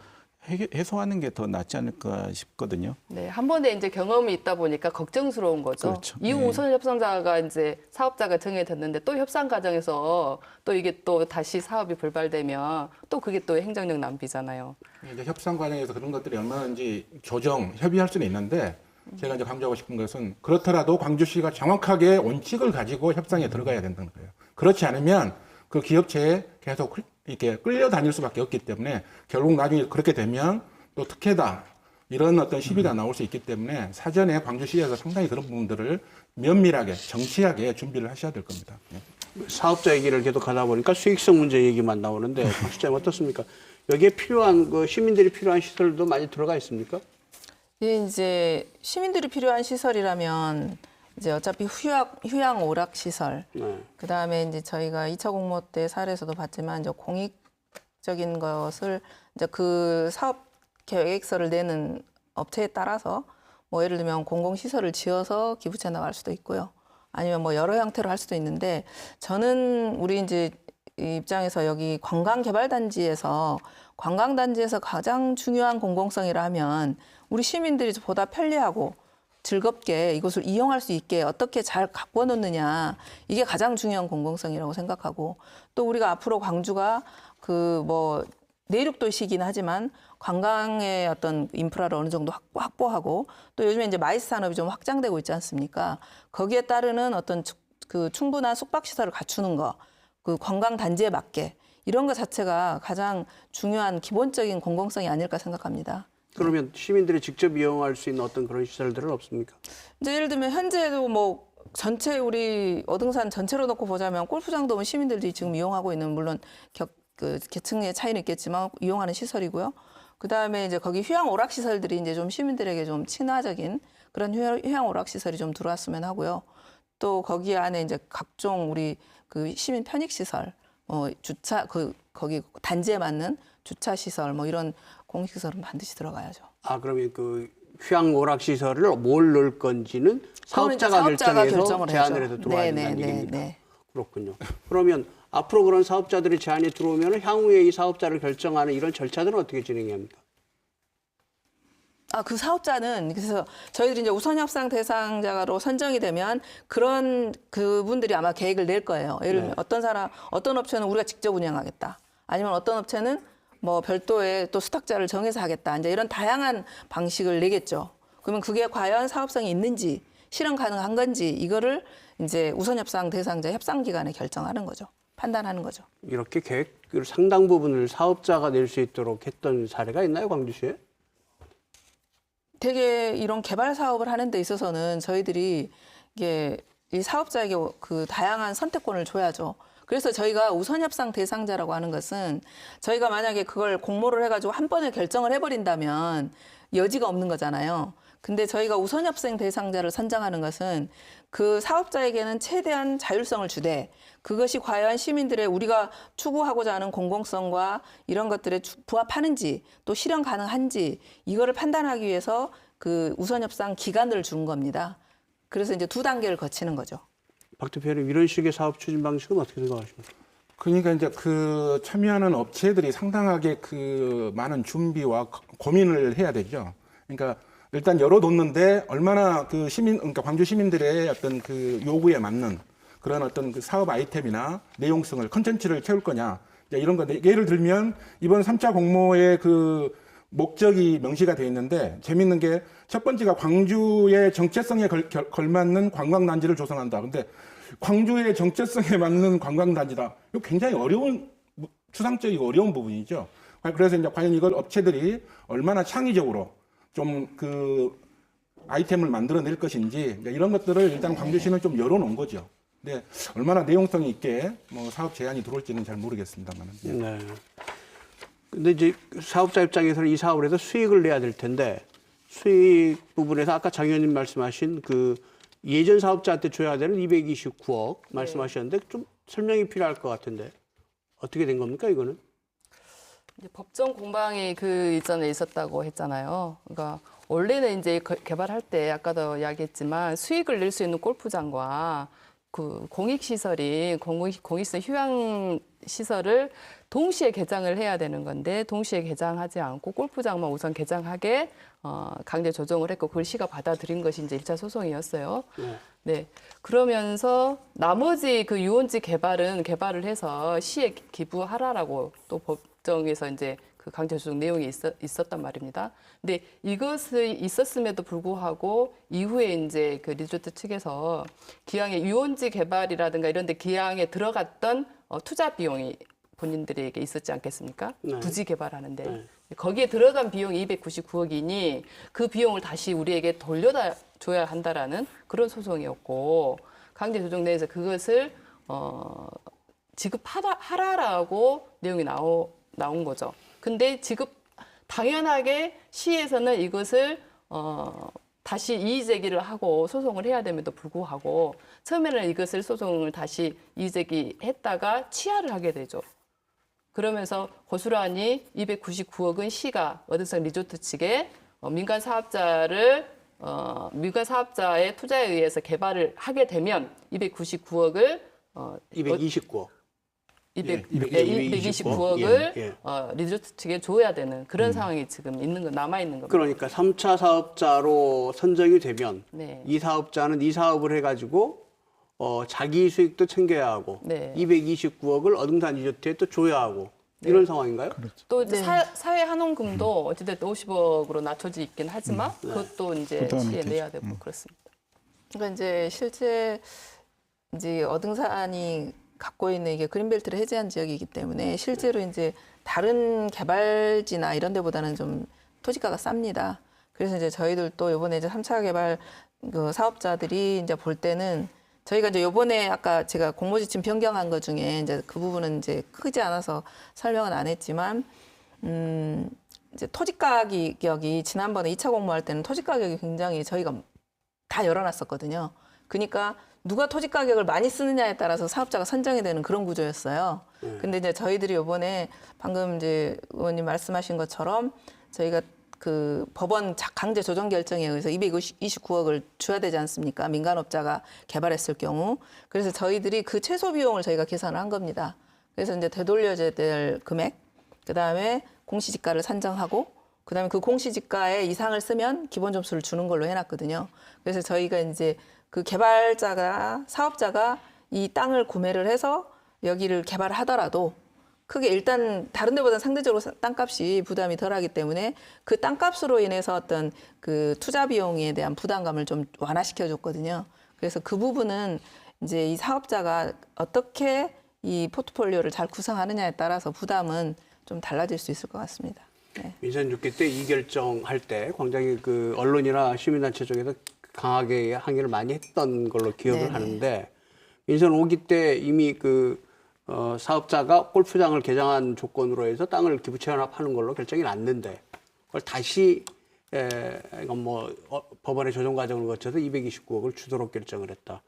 해소하는 게 더 낫지 않을까 싶거든요. 네, 한 번에 이제 경험이 있다 보니까 걱정스러운 거죠. 그렇죠. 이후 네. 우선 협상자가 이제 사업자가 정해졌는데 또 협상 과정에서 또 이게 또 다시 사업이 불발되면 또 그게 또 행정력 낭비잖아요. 이제 협상 과정에서 그런 것들이 얼마든지 조정, 협의할 수는 있는데 제가 이제 강조하고 싶은 것은 그렇더라도 광주시가 정확하게 원칙을 가지고 협상에 들어가야 된다는 거예요. 그렇지 않으면 그 기업체에 계속 이렇게 끌려다닐 수밖에 없기 때문에 결국 나중에 그렇게 되면 또 특혜다 이런 어떤 시비가 나올 수 있기 때문에 사전에 광주시에서 상당히 그런 부분들을 면밀하게 정치하게 준비를 하셔야 될 겁니다. 사업자 얘기를 계속 하다 보니까 수익성 문제 얘기만 나오는데 박 실장님 어떻습니까? 여기에 필요한 그 시민들이 필요한 시설도 많이 들어가 있습니까? 예, 이제 시민들이 필요한 시설이라면 이제 어차피 휴양 오락 시설, 네. 그다음에 이제 저희가 2차 공모 때 사례에서도 봤지만 이제 공익적인 것을 이제 그 사업 계획서를 내는 업체에 따라서 뭐 예를 들면 공공시설을 지어서 기부채 나갈 수도 있고요. 아니면 뭐 여러 형태로 할 수도 있는데 저는 우리 이제 이 입장에서 여기 관광개발단지에서 가장 중요한 공공성이라 하면 우리 시민들이 보다 편리하고 즐겁게 이곳을 이용할 수 있게 어떻게 잘 가꿔 놓느냐 이게 가장 중요한 공공성이라고 생각하고 또 우리가 앞으로 광주가 그 뭐 내륙도시이긴 하지만 관광의 어떤 인프라를 어느 정도 확보하고 또 요즘에 이제 마이스 산업이 좀 확장되고 있지 않습니까? 거기에 따르는 어떤 그 충분한 숙박시설을 갖추는 거, 그 관광 단지에 맞게 이런 것 자체가 가장 중요한 기본적인 공공성이 아닐까 생각합니다. 그러면 시민들이 직접 이용할 수 있는 어떤 그런 시설들은 없습니까? 이제 예를 들면 현재도 뭐 전체 우리 어등산 전체로 놓고 보자면 골프장도 뭐 시민들이 지금 이용하고 있는 물론 그 계층의 차이는 있겠지만 이용하는 시설이고요. 그 다음에 이제 거기 휴양 오락 시설들이 이제 좀 시민들에게 좀 친화적인 그런 휴양 오락 시설이 좀 들어왔으면 하고요. 또 거기 안에 이제 각종 우리 그 시민 편익 시설, 주차 거기 단지에 맞는 주차 시설 뭐 이런 공익 시설은 반드시 들어가야죠. 아, 그러면 그 휴양 오락 시설을 뭘 넣을 건지는 사업자가 결정해서 결정을 제안을 해야죠. 해서 들어와야 네, 된다는 네, 얘기입니다. 네. 그렇군요. 그러면 앞으로 그런 사업자들이 제안이 들어오면 향후에 이 사업자를 결정하는 이런 절차들은 어떻게 진행해야 합니까? 아, 그 사업자는 그래서 저희들이 이제 우선 협상 대상자로 선정이 되면 그런 그분들이 아마 계획을 낼 거예요. 예를 들면 어떤 업체는 우리가 직접 운영하겠다. 아니면 어떤 업체는 뭐 별도의 또 수탁자를 정해서 하겠다. 이제 이런 다양한 방식을 내겠죠. 그러면 그게 과연 사업성이 있는지 실현 가능한 건지 이거를 이제 우선 협상 대상자 협상 기관에 결정하는 거죠. 판단하는 거죠. 이렇게 계획 상당 부분을 사업자가 낼 수 있도록 했던 사례가 있나요, 광주시에? 되게 이런 개발 사업을 하는 데 있어서는 저희들이 이게 이 사업자에게 그 다양한 선택권을 줘야죠. 그래서 저희가 우선 협상 대상자라고 하는 것은 저희가 만약에 그걸 공모를 해가지고 한 번에 결정을 해버린다면 여지가 없는 거잖아요. 근데 저희가 우선 협상 대상자를 선정하는 것은 그 사업자에게는 최대한 자율성을 주되 그것이 과연 시민들의 우리가 추구하고자 하는 공공성과 이런 것들에 부합하는지 또 실현 가능한지 이거를 판단하기 위해서 그 우선 협상 기간을 준 겁니다. 그래서 이제 2단계를 거치는 거죠. 박 대표님, 이런 식의 사업 추진 방식은 어떻게 생각하십니까? 그러니까 이제 그 참여하는 업체들이 상당하게 그 많은 준비와 고민을 해야 되죠. 그러니까 일단 열어뒀는데 얼마나 그 그러니까 광주 시민들의 어떤 그 요구에 맞는 그런 어떤 그 사업 아이템이나 내용성을 컨텐츠를 채울 거냐. 이제 이런 건데 예를 들면 이번 3차 공모의 그 목적이 명시가 되어 있는데 재밌는 게 첫 번째가 광주의 정체성에 걸맞는 관광단지를 조성한다. 근데 광주의 정체성에 맞는 관광단지다. 이거 굉장히 추상적이고 어려운 부분이죠. 그래서 이제 과연 이걸 업체들이 얼마나 창의적으로 좀 그 아이템을 만들어낼 것인지 이런 것들을 일단 광주시는 좀 열어놓은 거죠. 근데 얼마나 내용성이 있게 뭐 사업 제안이 들어올지는 잘 모르겠습니다만. 네. 근데 이제 사업자 입장에서는 이 사업을 해서 수익을 내야 될 텐데 수익 부분에서 아까 장 의원님 말씀하신 그 예전 사업자한테 줘야 되는 229억 말씀하셨는데 좀 설명이 필요할 것 같은데 어떻게 된 겁니까 이거는? 이제 법정 공방이 그 이전에 있었다고 했잖아요. 그러니까 원래는 이제 개발할 때 아까도 이야기했지만 수익을 낼 수 있는 골프장과 그 공익시설이 공익성 휴양시설을 동시에 개장을 해야 되는 건데 동시에 개장하지 않고 골프장만 우선 개장하게 강제 조정을 했고 그걸 시가 받아들인 것이 이제 1차 소송이었어요. 네. 그러면서 나머지 그 유원지 개발을 해서 시에 기부하라라고 또 법정에서 이제 그 강제 조정 내용이 있었단 말입니다. 근데 이것이 있었음에도 불구하고 이후에 이제 그 리조트 측에서 기왕에 유원지 개발이라든가 이런 데 기왕에 들어갔던 투자 비용이 본인들에게 있었지 않겠습니까? 네. 부지 개발하는데. 네. 거기에 들어간 비용이 299억이니 그 비용을 다시 우리에게 돌려줘야 한다라는 그런 소송이었고 강제 조정 내에서 그것을 지급하라라고 내용이 나온 거죠. 근데 당연하게 시에서는 이것을 다시 이의 제기를 하고 소송을 해야 됨에도 불구하고 처음에는 이것을 소송을 다시 이의 제기했다가 취하를 하게 되죠. 그러면서 고스란히 299억은 시가 어등산 리조트 측에 민간 사업자를 민간 사업자의 투자에 의해서 개발을 하게 되면 299억을 229억. 229억을 리조트 측에 줘야 되는 그런 상황이 지금 남아 있는 겁니다. 그러니까 3차 사업자로 선정이 되면 네. 이 사업자는 이 사업을 해가지고 자기 수익도 챙겨야 하고 네. 229억을 어등산 리조트에 또 줘야 하고 이런 상황인가요? 또 이제 사회 한원금도 어찌됐든 50억으로 낮춰져 있긴 하지만 그것도 이제 부담이 시에 되죠. 내야 되고 그렇습니다. 그러니까 이제 실제 이제 어등산이 갖고 있는 이게 그린벨트를 해제한 지역이기 때문에 실제로 이제 다른 개발지나 이런 데보다는 좀 토지가가 쌉니다. 그래서 이제 저희들도 이번에 이제 3차 개발 그 사업자들이 이제 볼 때는 저희가 이제 요번에 아까 제가 공모지침 변경한 것 중에 이제 그 부분은 이제 크지 않아서 설명은 안 했지만 이제 토지 가격이 지난번에 2차 공모할 때는 토지 가격이 굉장히 저희가 다 열어놨었거든요. 그러니까 누가 토지 가격을 많이 쓰느냐에 따라서 사업자가 선정이 되는 그런 구조였어요. 근데 이제 저희들이 요번에 방금 이제 의원님 말씀하신 것처럼 저희가 그 법원 강제 조정 결정에 의해서 229억을 줘야 되지 않습니까? 민간업자가 개발했을 경우. 그래서 저희들이 그 최소 비용을 저희가 계산을 한 겁니다. 그래서 이제 되돌려줘야 될 금액, 그다음에 공시지가를 산정하고 그다음에 그 공시지가의 이상을 쓰면 기본 점수를 주는 걸로 해놨거든요. 그래서 저희가 이제 그 사업자가 이 땅을 구매를 해서 여기를 개발하더라도 크게 일단 다른 데보다 상대적으로 땅값이 부담이 덜하기 때문에 그 땅값으로 인해서 어떤 그 투자 비용에 대한 부담감을 좀 완화시켜 줬거든요. 그래서 그 부분은 이제 이 사업자가 어떻게 이 포트폴리오를 잘 구성하느냐에 따라서 부담은 좀 달라질 수 있을 것 같습니다. 네. 민선 6기 때 이 결정할 때 굉장히 그 언론이나 시민단체 쪽에서 강하게 항의를 많이 했던 걸로 기억을 네네. 하는데 민선 5기 때 이미 그 사업자가 골프장을 개장한 조건으로 해서 땅을 기부 체납하는 걸로 결정이 났는데 그걸 다시 이건 뭐 법원의 조정 과정을 거쳐서 229억을 주도록 결정을 했다.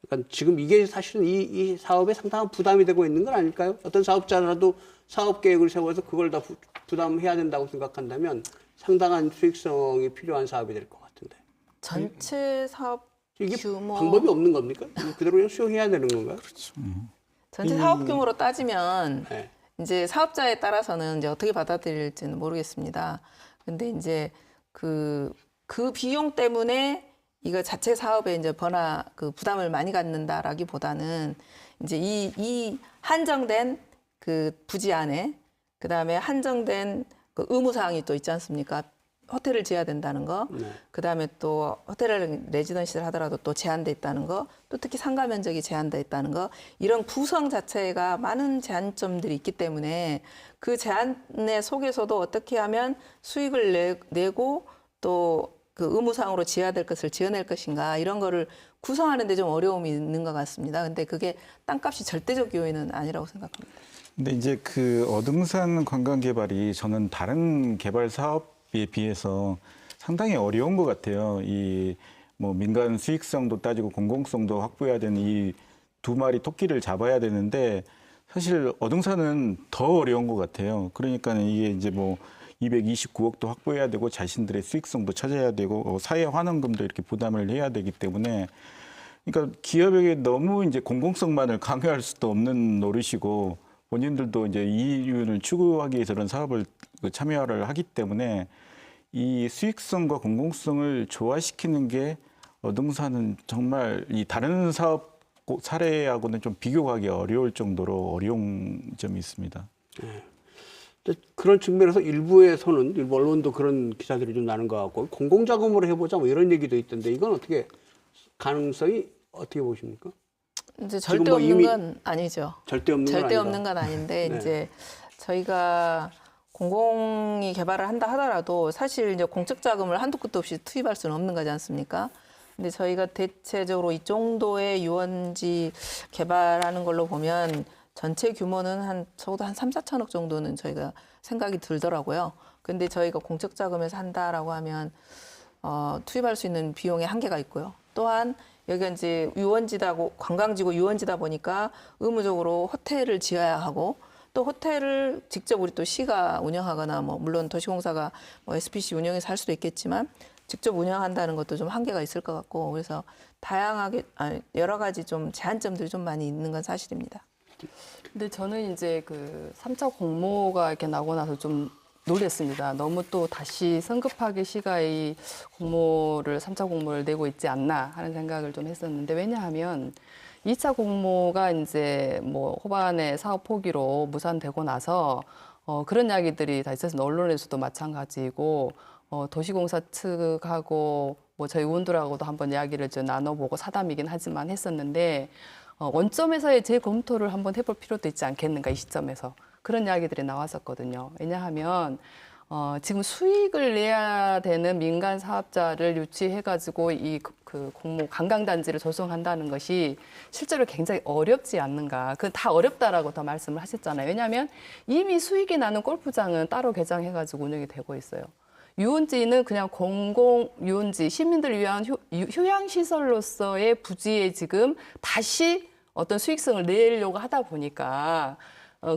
그러니까 지금 이게 사실은 이 사업에 상당한 부담이 되고 있는 건 아닐까요? 어떤 사업자라도 사업 계획을 세워서 그걸 다 부담해야 된다고 생각한다면 상당한 수익성이 필요한 사업이 될 것 같은데. 전체 사업 이게 규모 방법이 없는 겁니까? 그대로 그냥 수용해야 되는 건가요? 전체 사업 규모로 따지면 네. 이제 사업자에 따라서는 이제 어떻게 받아들일지는 모르겠습니다. 근데 이제 그 비용 때문에 이거 자체 사업에 이제 그 부담을 많이 갖는다라기보다는 이제 이 한정된 그 부지 안에 그다음에 한정된 그 의무 사항이 또 있지 않습니까? 호텔을 지어야 된다는 거, 네. 그다음에 또 호텔을 레지던시를 하더라도 또 제한돼 있다는 거, 또 특히 상가 면적이 제한돼 있다는 거, 이런 구성 자체가 많은 제한점들이 있기 때문에 그 제한의 속에서도 어떻게 하면 수익을 내고 또 그 의무사항으로 지어야 될 것을 지어낼 것인가 이런 거를 구성하는 데 좀 어려움이 있는 것 같습니다. 근데 그게 땅값이 절대적 요인은 아니라고 생각합니다. 근데 이제 그 어등산 관광 개발이 저는 다른 개발 사업에 비해서 상당히 어려운 것 같아요. 이 뭐 민간 수익성도 따지고 공공성도 확보해야 되는 이 두 마리 토끼를 잡아야 되는데 사실 어등산은 더 어려운 것 같아요. 그러니까 이게 이제 뭐 229억도 확보해야 되고 자신들의 수익성도 찾아야 되고 사회 환원금도 이렇게 부담을 해야 되기 때문에 그러니까 기업에게 너무 이제 공공성만을 강요할 수도 없는 노릇이고 본인들도 이제 이윤을 추구하기 위해서 그런 사업을 참여를 하기 때문에 이 수익성과 공공성을 조화시키는 게 어등산은 정말 이 다른 사업 사례하고는 좀 비교하기 어려울 정도로 어려운 점이 있습니다. 그런 측면에서 일부 언론도 그런 기사들이 좀 나는 것 같고 공공자금으로 해보자 뭐 이런 얘기도 있던데 이건 어떻게 가능성이 어떻게 보십니까? 이제 지금 절대 뭐 없는 이미 건 아니죠. 절대 없는 건 절대 아니다. 없는 건 아닌데 네. 이제 저희가 공공이 개발을 한다 하더라도 사실 이제 공적 자금을 한도 끝도 없이 투입할 수는 없는 거지 않습니까? 근데 저희가 대체적으로 이 정도의 유원지 개발하는 걸로 보면 전체 규모는 적어도 한 3, 4천억 정도는 저희가 생각이 들더라고요. 근데 저희가 공적 자금에서 한다라고 하면 투입할 수 있는 비용의 한계가 있고요. 또한 여기가 이제 유원지다고 관광지고 유원지다 보니까 의무적으로 호텔을 지어야 하고 또 호텔을 직접 우리 또 시가 운영하거나 뭐 물론 도시공사가 뭐 SPC 운영해서 할 수도 있겠지만 직접 운영한다는 것도 좀 한계가 있을 것 같고 그래서 다양하게 여러 가지 좀 제한점들이 좀 많이 있는 건 사실입니다. 근데 저는 이제 그 3차 공모가 이렇게 나고 나서 좀 놀랐습니다. 너무 또 다시 성급하게 시가 이 공모를 3차 공모를 내고 있지 않나 하는 생각을 좀 했었는데 왜냐하면 2차 공모가 이제 뭐 후반에 사업 포기로 무산되고 나서 그런 이야기들이 다 있어서 언론에서도 마찬가지고 도시공사 측하고 뭐 저희 의원들하고도 한번 이야기를 좀 나눠보고 사담이긴 하지만 했었는데 원점에서의 재검토를 한번 해볼 필요도 있지 않겠는가 이 시점에서 그런 이야기들이 나왔었거든요. 왜냐하면 지금 수익을 내야 되는 민간 사업자를 유치해가지고 이 그 공모 관광단지를 조성한다는 것이 실제로 굉장히 어렵지 않는가. 그건 다 어렵다라고 더 말씀을 하셨잖아요. 왜냐하면 이미 수익이 나는 골프장은 따로 개장해가지고 운영이 되고 있어요. 유원지는 그냥 공공 유원지, 시민들을 위한 휴양시설로서의 부지에 지금 다시 어떤 수익성을 내려고 하다 보니까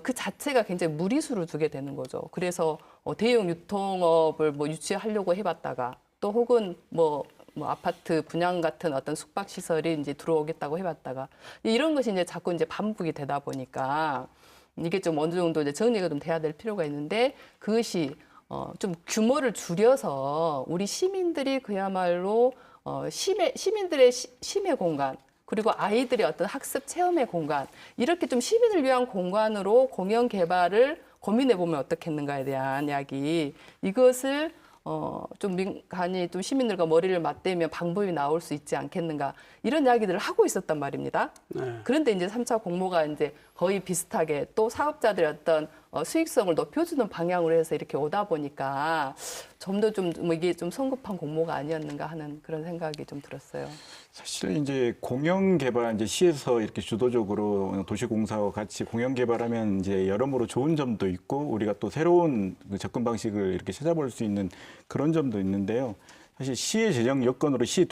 그 자체가 굉장히 무리수를 두게 되는 거죠. 그래서 대형 유통업을 뭐 유치하려고 해봤다가 또 혹은 뭐 아파트 분양 같은 어떤 숙박 시설이 이제 들어오겠다고 해봤다가 이런 것이 이제 자꾸 이제 반복이 되다 보니까 이게 좀 어느 정도 이제 정리가 좀 돼야 될 필요가 있는데 그것이 좀 규모를 줄여서 우리 시민들이 그야말로 시민들의 심해 공간 그리고 아이들의 어떤 학습 체험의 공간 이렇게 좀 시민을 위한 공간으로 공연 개발을 고민해 보면 어떻겠는가에 대한 이야기 이것을 좀 민간이 좀 시민들과 머리를 맞대면 방법이 나올 수 있지 않겠는가 이런 이야기들을 하고 있었단 말입니다. 네. 그런데 이제 3차 공모가 이제 거의 비슷하게 또 사업자들의 어떤 수익성을 높여주는 방향으로 해서 이렇게 오다 보니까 좀 더 좀 이게 좀 성급한 공모가 아니었는가 하는 그런 생각이 좀 들었어요. 사실 이제 공영 개발 이제 시에서 이렇게 주도적으로 도시공사와 같이 공영 개발하면 이제 여러모로 좋은 점도 있고 우리가 또 새로운 그 접근 방식을 이렇게 찾아볼 수 있는 그런 점도 있는데요. 사실 시의 재정 여건으로 시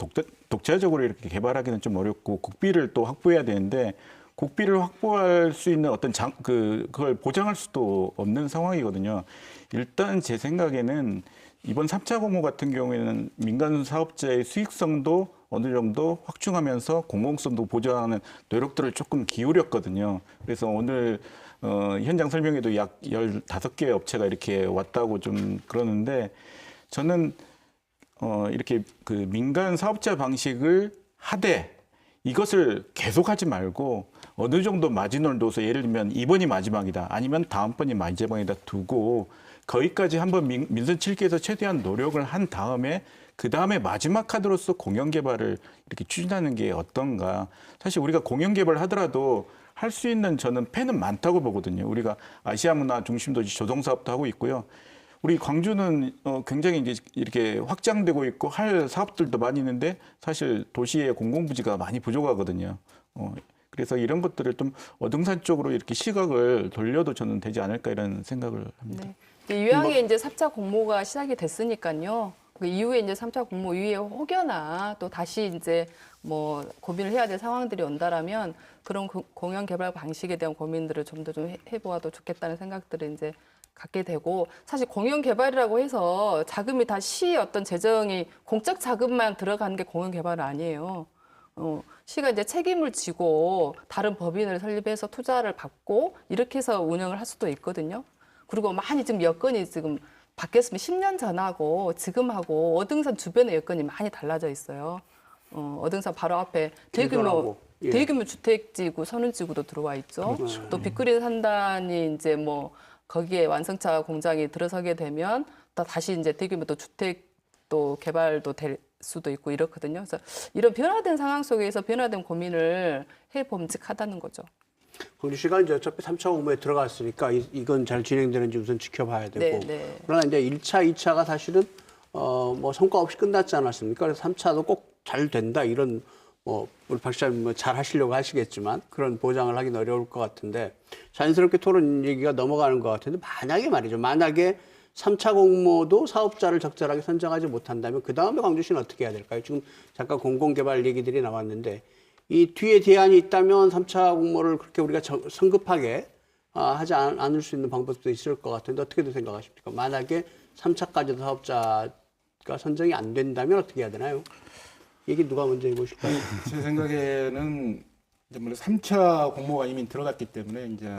독자적으로 이렇게 개발하기는 좀 어렵고 국비를 또 확보해야 되는데 국비를 확보할 수 있는 어떤 그걸 보장할 수도 없는 상황이거든요. 일단 제 생각에는 이번 3차 공모 같은 경우에는 민간 사업자의 수익성도 어느 정도 확충하면서 공공성도 보장하는 노력들을 조금 기울였거든요. 그래서 오늘 현장 설명에도 약 15개 업체가 이렇게 왔다고 좀 그러는데 저는 이렇게 그 민간 사업자 방식을 하되 이것을 계속하지 말고 어느 정도 마지노를 둬서 예를 들면 이번이 마지막이다 아니면 다음번이 마지막이다 두고 거기까지 한번 민선 7기에서 최대한 노력을 한 다음에 그 다음에 마지막 카드로서 공영 개발을 이렇게 추진하는 게 어떤가. 사실 우리가 공영 개발을 하더라도 할 수 있는 저는 펜은 많다고 보거든요. 우리가 아시아 문화 중심도시 조성 사업도 하고 있고요. 우리 광주는 굉장히 이제 이렇게 확장되고 있고 할 사업들도 많이 있는데 사실 도시의 공공부지가 많이 부족하거든요. 그래서 이런 것들을 좀 어등산 쪽으로 이렇게 시각을 돌려도 저는 되지 않을까 이런 생각을 합니다. 네. 유양에 이제 3차 공모가 시작이 됐으니까요. 그 이후에 이제 3차 공모 이후에 혹여나 또 다시 이제 뭐 고민을 해야 될 상황들이 온다라면 그런 공연 개발 방식에 대한 고민들을 좀 더 좀 해보아도 좋겠다는 생각들을 이제 갖게 되고 사실 공연 개발이라고 해서 자금이 다 시의 어떤 재정이 공적 자금만 들어가는 게 공연 개발은 아니에요. 시가 이제 책임을 지고 다른 법인을 설립해서 투자를 받고 이렇게 해서 운영을 할 수도 있거든요. 그리고 많이 지금 여건이 지금 바뀌었으면 10년 전하고 지금하고 어등산 주변의 여건이 많이 달라져 있어요. 어등산 바로 앞에 대규모 주택지구, 선운지구도 들어와 있죠. 그렇죠. 또 빅그린 산단이 이제 뭐 거기에 완성차 공장이 들어서게 되면 또 다시 이제 대규모 또 주택 또 개발도 될 수도 있고 이렇거든요. 그래서 이런 변화된 상황 속에서 변화된 고민을 해 봄직하다는 거죠. 광주시가 이제 어차피 3차 공모에 들어갔으니까 이건 잘 진행되는지 우선 지켜봐야 되고. 네. 그러나 이제 1차, 2차가 사실은 뭐 성과 없이 끝났지 않았습니까? 그래서 3차도 꼭 잘 된다 이런 뭐 우리 박 시장님 뭐 잘 하시려고 하시겠지만 그런 보장을 하긴 어려울 것 같은데 자연스럽게 토론 얘기가 넘어가는 것 같은데 만약에 3차 공모도 사업자를 적절하게 선정하지 못한다면 그 다음에 광주시는 어떻게 해야 될까요? 지금 잠깐 공공개발 얘기들이 나왔는데 이 뒤에 대안이 있다면 3차 공모를 그렇게 우리가 성급하게 하지 않을 수 있는 방법도 있을 것 같은데 어떻게들 생각하십니까? 만약에 3차까지도 사업자 선정이 안 된다면 어떻게 해야 되나요? 얘기 누가 먼저 해보실까요? 제 생각에는 이제 물론 3차 공모가 이미 들어갔기 때문에 이제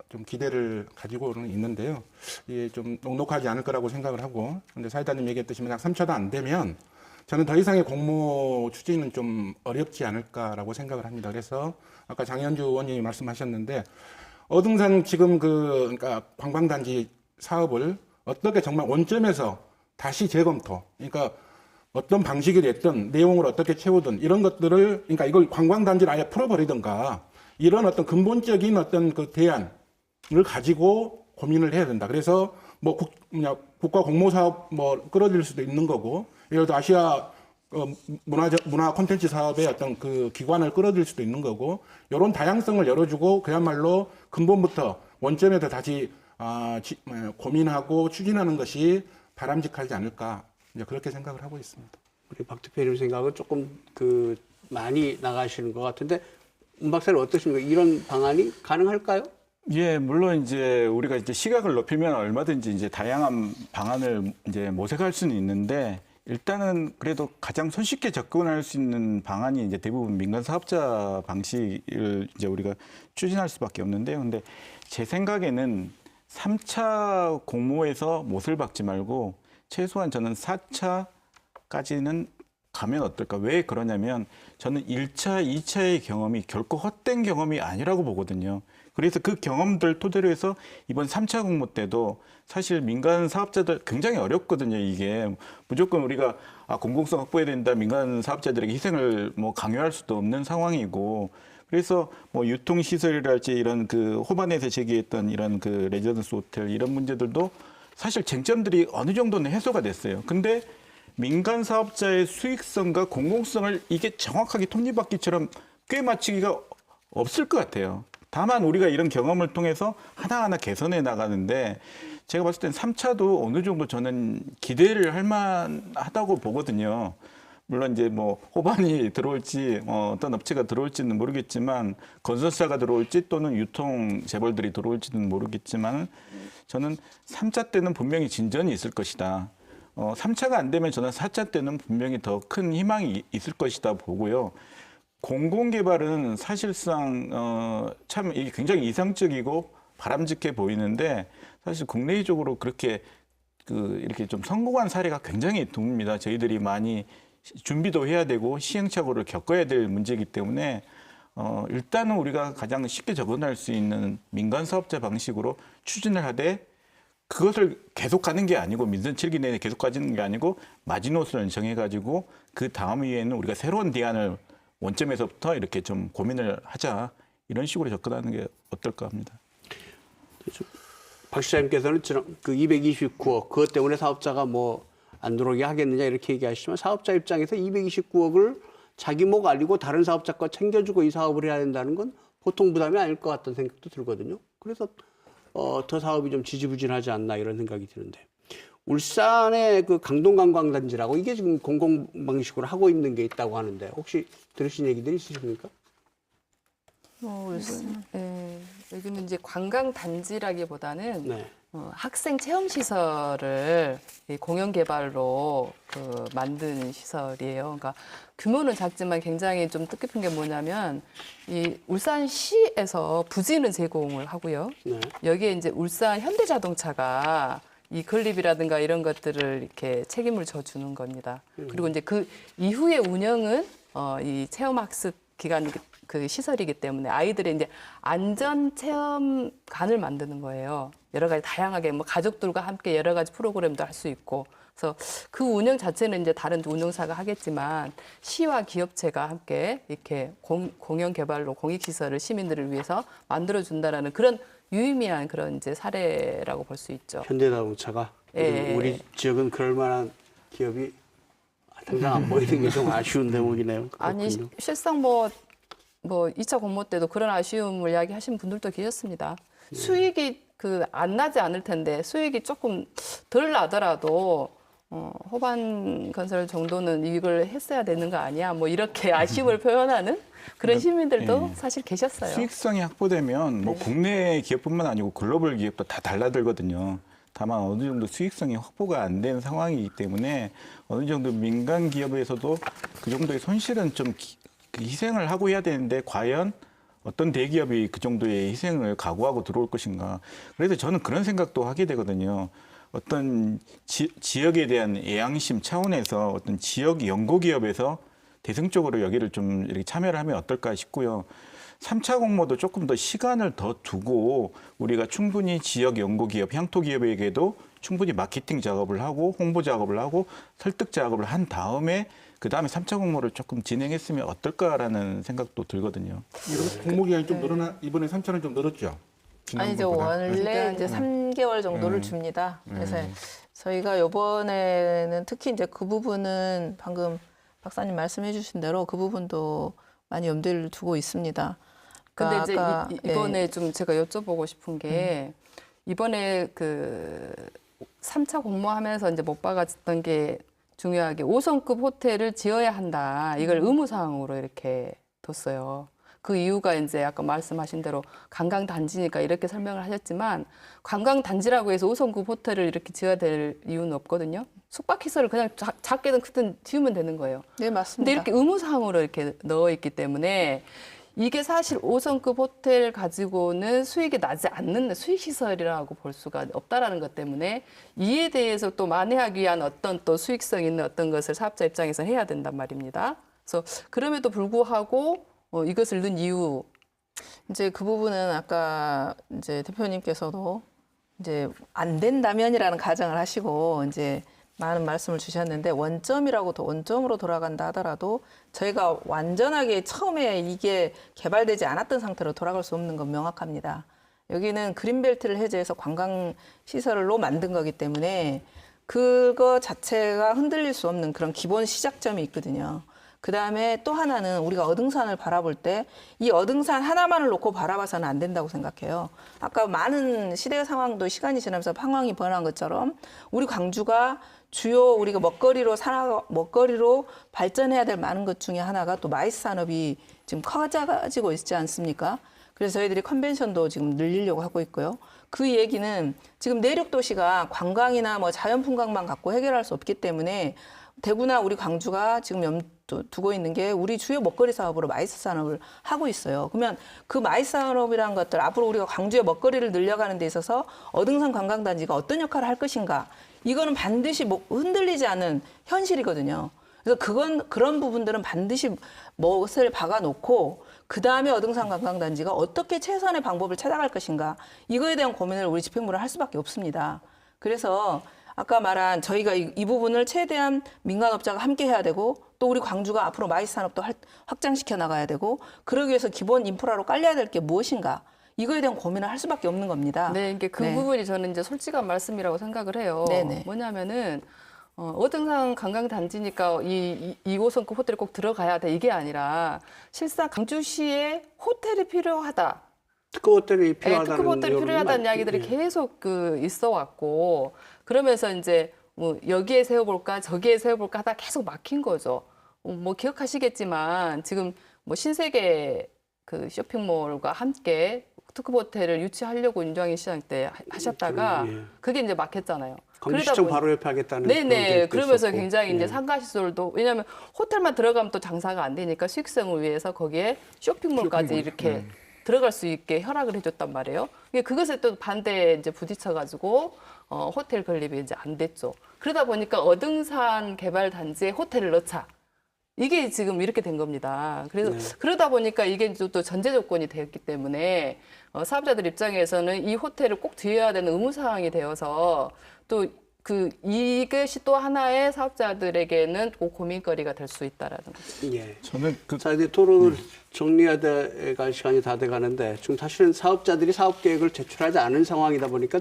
좀 기대를 가지고는 있는데요. 이게 좀 녹록하지 않을 거라고 생각을 하고, 근데 사회자님 얘기했듯이 만약 3차도 안 되면 저는 더 이상의 공모 추진은 좀 어렵지 않을까라고 생각을 합니다. 그래서 아까 장현주 의원님이 말씀하셨는데 어등산 지금 그러니까 관광단지 사업을 어떻게 정말 원점에서 다시 재검토, 그러니까 어떤 방식이 됐든 내용을 어떻게 채우든 이런 것들을 그러니까 이걸 관광단지를 아예 풀어버리든가 이런 어떤 근본적인 어떤 그 대안을 가지고 고민을 해야 된다. 그래서 뭐 국가 공모사업 뭐 끌어들일 수도 있는 거고, 예를 들어 아시아 문화 콘텐츠 사업의 어떤 그 기관을 끌어들일 수도 있는 거고, 이런 다양성을 열어주고 그야말로 근본부터 원점에서 다시 고민하고 추진하는 것이 바람직하지 않을까, 이제 그렇게 생각을 하고 있습니다. 우리 박 대표님 생각은 조금 많이 나가시는 것 같은데 문 박사는 어떠십니까? 이런 방안이 가능할까요? 예, 물론 이제 우리가 이제 시각을 높이면 얼마든지 이제 다양한 방안을 이제 모색할 수는 있는데, 일단은 그래도 가장 손쉽게 접근할 수 있는 방안이 이제 대부분 민간 사업자 방식을 이제 우리가 추진할 수밖에 없는데요. 근데 제 생각에는 3차 공모에서 못을 박지 말고 최소한 저는 4차까지는 가면 어떨까? 왜 그러냐면 저는 1차, 2차의 경험이 결코 헛된 경험이 아니라고 보거든요. 그래서 그 경험들 토대로 해서 이번 3차 공모 때도 사실 민간 사업자들 굉장히 어렵거든요. 이게 무조건 우리가 공공성 확보해야 된다, 민간 사업자들에게 희생을 뭐 강요할 수도 없는 상황이고, 그래서 뭐 유통시설이랄지 이런 그 호반에서 제기했던 이런 그 레지던스 호텔 이런 문제들도 사실 쟁점들이 어느 정도는 해소가 됐어요. 근데 민간 사업자의 수익성과 공공성을 이게 정확하게 톱니바퀴처럼 꿰 맞추기가 없을 것 같아요. 다만 우리가 이런 경험을 통해서 하나하나 개선해 나가는데, 제가 봤을 땐 3차도 어느 정도 저는 기대를 할 만하다고 보거든요. 물론 이제 뭐 호반이 들어올지 어떤 업체가 들어올지는 모르겠지만, 건설사가 들어올지 또는 유통 재벌들이 들어올지는 모르겠지만, 저는 3차 때는 분명히 진전이 있을 것이다. 3차가 안 되면 저는 4차 때는 분명히 더 큰 희망이 있을 것이다 보고요. 공공개발은 사실상 참 이게 굉장히 이상적이고 바람직해 보이는데, 사실 국내적으로 그렇게 이렇게 좀 성공한 사례가 굉장히 드뭅니다. 저희들이 많이 준비도 해야 되고 시행착오를 겪어야 될 문제이기 때문에 일단은 우리가 가장 쉽게 접근할 수 있는 민간 사업자 방식으로 추진을 하되, 그것을 계속 가는 게 아니고 민선 7기 내에 계속 가지는 게 아니고 마지노선을 정해가지고 그 다음 이후에는 우리가 새로운 대안을 원점에서부터 이렇게 좀 고민을 하자, 이런 식으로 접근하는 게 어떨까 합니다. 박 시장님께서는 그 229억 그것 때문에 사업자가 뭐 안 들어오게 하겠느냐 이렇게 얘기하시지만, 사업자 입장에서 229억을 자기 목 알리고 다른 사업자 거 챙겨주고 이 사업을 해야 된다는 건 보통 부담이 아닐 것 같다는 생각도 들거든요. 그래서 더 사업이 좀 지지부진하지 않나 이런 생각이 드는데, 울산의 그 강동관광단지라고 이게 지금 공공 방식으로 하고 있는 게 있다고 하는데 혹시 들으신 얘기들 있으십니까? 여기는 이제 관광 단지라기보다는 네. 학생 체험 시설을 공연 개발로 만든 시설이에요. 그러니까 규모는 작지만 굉장히 좀 뜻깊은 게 뭐냐면, 이 울산시에서 부지는 제공을 하고요. 네. 여기에 이제 울산 현대자동차가 이 건립이라든가 이런 것들을 이렇게 책임을 져주는 겁니다. 그리고 이제 그 이후의 운영은 이 체험학습 기간 그 시설이기 때문에 아이들의 이제 안전 체험관을 만드는 거예요. 여러 가지 다양하게 뭐 가족들과 함께 여러 가지 프로그램도 할 수 있고, 그래서 그 운영 자체는 이제 다른 운영사가 하겠지만 시와 기업체가 함께 이렇게 공연 개발로 공익 시설을 시민들을 위해서 만들어 준다라는 그런 유의미한 그런 이제 사례라고 볼 수 있죠. 현대자동차가 예. 우리 지역은 그럴 만한 기업이 당장 안 보이는 게 좀 아쉬운 대목이네요. 아니 그렇군요. 실상 뭐 2차 공모 때도 그런 아쉬움을 이야기하신 분들도 계셨습니다. 수익이 안 나지 않을 텐데 수익이 조금 덜 나더라도 호반 건설 정도는 이걸 했어야 되는 거 아니야? 뭐 이렇게 아쉬움을 표현하는 그런 시민들도 사실 계셨어요. 수익성이 확보되면 뭐 국내 기업뿐만 아니고 글로벌 기업도 다 달라들거든요. 다만 어느 정도 수익성이 확보가 안 된 상황이기 때문에 어느 정도 민간 기업에서도 그 정도의 손실은 좀 희생을 하고 해야 되는데 과연 어떤 대기업이 그 정도의 희생을 각오하고 들어올 것인가. 그래서 저는 그런 생각도 하게 되거든요. 어떤 지역에 대한 애양심 차원에서 어떤 지역 연구기업에서 대승적으로 여기를 좀 이렇게 참여를 하면 어떨까 싶고요. 3차 공모도 조금 더 시간을 더 두고 우리가 충분히 지역 연구기업, 향토기업에게도 충분히 마케팅 작업을 하고 홍보 작업을 하고 설득 작업을 한 다음에 그다음에 3차 공모를 조금 진행했으면 어떨까라는 생각도 들거든요. 공모 기간이 좀 늘어나 이번에 3차는 좀 늘었죠. 아니죠. 지난번보다. 원래 이제 3개월 정도를 줍니다. 그래서 저희가 이번에는 특히 이제 그 부분은 방금 박사님 말씀해 주신 대로 그 부분도 많이 염두를 두고 있습니다. 근데 그러니까 이제 아까, 이번에 좀 제가 여쭤보고 싶은 게 이번에 그 3차 공모하면서 이제 못 박았던 게 중요하게 5성급 호텔을 지어야 한다. 이걸 의무사항으로 이렇게 뒀어요. 그 이유가 이제 아까 말씀하신 대로 관광단지니까 이렇게 설명을 하셨지만 관광단지라고 해서 5성급 호텔을 이렇게 지어야 될 이유는 없거든요. 숙박시설을 그냥 작게든 크든 지으면 되는 거예요. 네, 근데 맞습니다. 이렇게 의무사항으로 이렇게 넣어 있기 때문에 이게 사실 5성급 호텔 가지고는 수익이 나지 않는 수익시설이라고 볼 수가 없다라는 것 때문에 이에 대해서 또 만회하기 위한 어떤 또 수익성 있는 어떤 것을 사업자 입장에서 해야 된단 말입니다. 그래서 그럼에도 불구하고 이것을 넣은 이유. 이제 그 부분은 아까 이제 대표님께서도 이제 안 된다면이라는 가정을 하시고 이제 많은 말씀을 주셨는데 원점이라고 더 원점으로 돌아간다 하더라도 저희가 완전하게 처음에 이게 개발되지 않았던 상태로 돌아갈 수 없는 건 명확합니다. 여기는 그린벨트를 해제해서 관광 시설로 만든 거기 때문에 그거 자체가 흔들릴 수 없는 그런 기본 시작점이 있거든요. 그 다음에 또 하나는 우리가 어등산을 바라볼 때 이 어등산 하나만을 놓고 바라봐서는 안 된다고 생각해요. 아까 많은 시대 상황도 시간이 지나면서 상황이 변한 것처럼 우리 광주가 주요 우리가 먹거리로 발전해야 될 많은 것 중에 하나가 또 마이스 산업이 지금 커져가지고 있지 않습니까? 그래서 저희들이 컨벤션도 지금 늘리려고 하고 있고요. 그 얘기는 지금 내륙 도시가 관광이나 뭐 자연풍광만 갖고 해결할 수 없기 때문에 대구나 우리 광주가 지금 두고 있는 게 우리 주요 먹거리 사업으로 마이스 산업을 하고 있어요. 그러면 그 마이스 산업이라는 것들 앞으로 우리가 광주의 먹거리를 늘려가는 데 있어서 어등산 관광단지가 어떤 역할을 할 것인가 이거는 반드시 흔들리지 않는 현실이거든요. 그래서 그런 부분들은 반드시 못을 박아놓고 그 다음에 어등산 관광단지가 어떻게 최선의 방법을 찾아갈 것인가 이거에 대한 고민을 우리 집행부를 할 수밖에 없습니다. 그래서 아까 말한 저희가 이 부분을 최대한 민간업자가 함께 해야 되고 또 우리 광주가 앞으로 마이스 산업도 확장시켜 나가야 되고 그러기 위해서 기본 인프라로 깔려야 될 게 무엇인가 이거에 대한 고민을 할 수밖에 없는 겁니다. 네, 이게 그 네. 부분이 저는 이제 솔직한 말씀이라고 생각을 해요. 네네. 뭐냐면은 어등산 관광단지니까 이 5성급 호텔이 꼭 들어가야 돼 이게 아니라 실상 광주시에 호텔이 필요하다. 특급 호텔이 네, 필요하다는 특급 호텔이 여론이 필요하다는 많- 이야기들이 예. 계속 있어 왔고 그러면서 이제 뭐 여기에 세워볼까 저기에 세워볼까 하다 계속 막힌 거죠. 뭐 기억하시겠지만 지금 뭐 신세계 그 쇼핑몰과 함께 특급 호텔을 유치하려고 윤정희 시장 때 하셨다가 예. 그게 이제 막혔잖아요. 광주시청 바로 옆에 하겠다는 그런 네네. 계획도 그러면서 있었고. 굉장히 이제 예. 상가시설도 왜냐하면 호텔만 들어가면 또 장사가 안 되니까 수익성을 위해서 거기에 쇼핑몰까지 이렇게 들어갈 수 있게 허락을 해줬단 말이에요. 그것에 또 반대에 이제 부딪혀가지고 호텔 건립이 이제 안 됐죠. 그러다 보니까 어등산 개발 단지에 호텔을 넣자. 이게 지금 이렇게 된 겁니다. 그래서 그러다 보니까 이게 또 전제 조건이 되었기 때문에 사업자들 입장에서는 이 호텔을 꼭 지어야 되는 의무 사항이 되어서 또 이것이 또 하나의 사업자들에게는 꼭 고민거리가 될 수 있다라는 거죠. 예. 저는 자, 이제 토론을 정리해야 갈 시간이 다 돼가는데 지금 사실은 사업자들이 사업 계획을 제출하지 않은 상황이다 보니까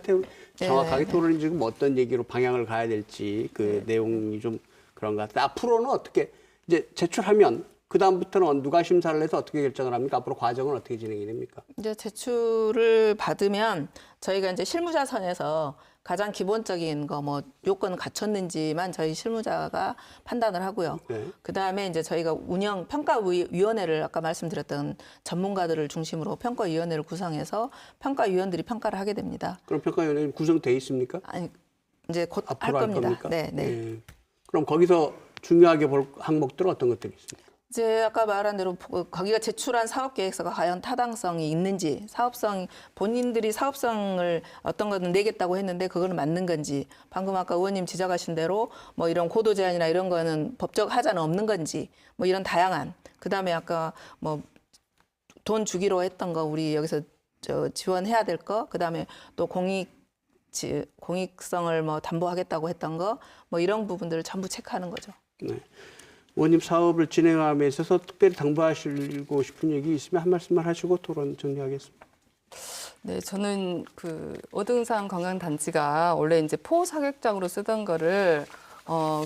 정확하게 토론이 지금 어떤 얘기로 방향을 가야 될지 그 내용이 좀 그런 것 같아요. 앞으로는 어떻게 이제 제출하면 그 다음부터는 누가 심사를 해서 어떻게 결정을 합니까? 앞으로 과정은 어떻게 진행이 됩니까? 이제 제출을 받으면 저희가 이제 실무자선에서 가장 기본적인 거 뭐 요건은 갖췄는지만 저희 실무자가 판단을 하고요. 네. 그다음에 이제 저희가 운영 평가위원회를 아까 말씀드렸던 전문가들을 중심으로 평가위원회를 구성해서 평가위원들이 평가를 하게 됩니다. 그럼 평가위원회는 구성돼 있습니까? 아니 이제 곧 할 앞으로 할 겁니다. 겁니까? 네, 네. 예. 그럼 거기서 중요하게 볼 항목들은 어떤 것들이 있습니까? 이제 아까 말한 대로 거기가 제출한 사업 계획서가 과연 타당성이 있는지, 사업성 본인들이 사업성을 어떤 거는 내겠다고 했는데 그거는 맞는 건지, 방금 아까 의원님 지적하신 대로 뭐 이런 고도 제한이나 이런 거는 법적 하자는 없는 건지, 뭐 이런 다양한. 그다음에 아까 뭐 돈 주기로 했던 거 우리 여기서 지원해야 될 거, 그다음에 또 공익성을 뭐 담보하겠다고 했던 거, 뭐 이런 부분들을 전부 체크하는 거죠. 네. 의원님 사업을 진행함에 있어서 특별히 당부하시고 싶은 얘기 있으면 한 말씀만 하시고 토론 정리하겠습니다. 네, 저는 그 어등산 관광단지가 원래 이제 포사격장으로 쓰던 거를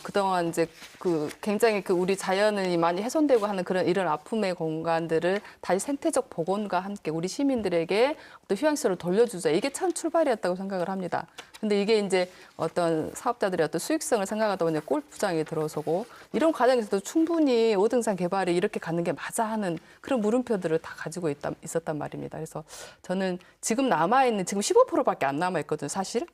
그동안 이제 그 굉장히 그 우리 자연이 많이 훼손되고 하는 그런 이런 아픔의 공간들을 다시 생태적 복원과 함께 우리 시민들에게 어떤 휴양시설을 돌려주자. 이게 참 출발이었다고 생각을 합니다. 근데 이게 이제 어떤 사업자들의 어떤 수익성을 생각하다 보니 골프장에 들어서고 이런 과정에서도 충분히 어등산 개발이 이렇게 가는 게 맞아 하는 그런 물음표들을 다 가지고 있었단 말입니다. 그래서 저는 지금 남아있는 지금 15%밖에 안 남아있거든요, 사실.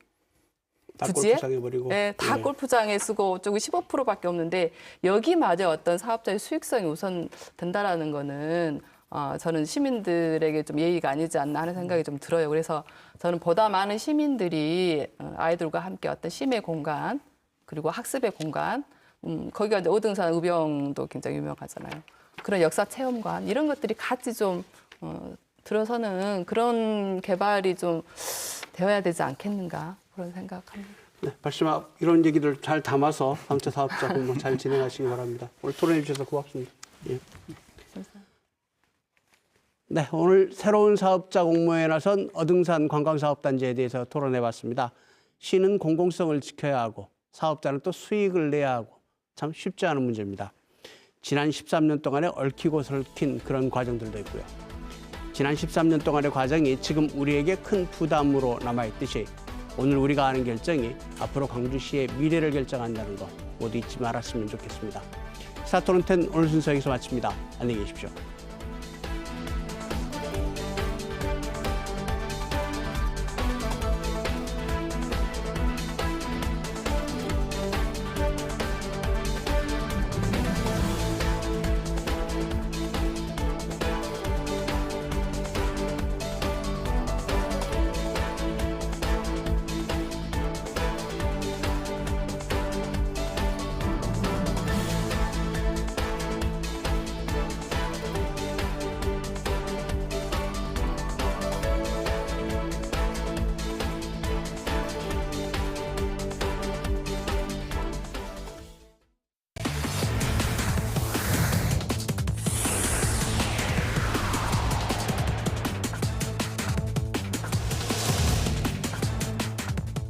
다 부지에? 골프장에 버리고. 네, 다 네. 골프장에 쓰고 쪽이 15%밖에 없는데 여기마저 어떤 사업자의 수익성이 우선 된다라는 거는 저는 시민들에게 좀 예의가 아니지 않나 하는 생각이 좀 들어요. 그래서 저는 보다 많은 시민들이 아이들과 함께 어떤 심의 공간 그리고 학습의 공간 거기가 이제 어등산 의병도 굉장히 유명하잖아요. 그런 역사 체험관 이런 것들이 같이 좀 들어서는 그런 개발이 좀 되어야 되지 않겠는가 그런 생각합니다. 네, 말씀 이런 얘기들 잘 담아서 방차 사업자 공모 잘 진행하시기 바랍니다. 오늘 토론해 주셔서 고맙습니다. 예. 네, 오늘 새로운 사업자 공모에 나선 어등산 관광사업단지에 대해서 토론해봤습니다. 시는 공공성을 지켜야 하고 사업자는 또 수익을 내야 하고 참 쉽지 않은 문제입니다. 지난 13년 동안에 얽히고 설킨 그런 과정들도 있고요. 지난 13년 동안의 과정이 지금 우리에게 큰 부담으로 남아있듯이 오늘 우리가 하는 결정이 앞으로 광주시의 미래를 결정한다는 거 모두 잊지 말았으면 좋겠습니다. 시사토론10 오늘 순서 여기서 마칩니다. 안녕히 계십시오.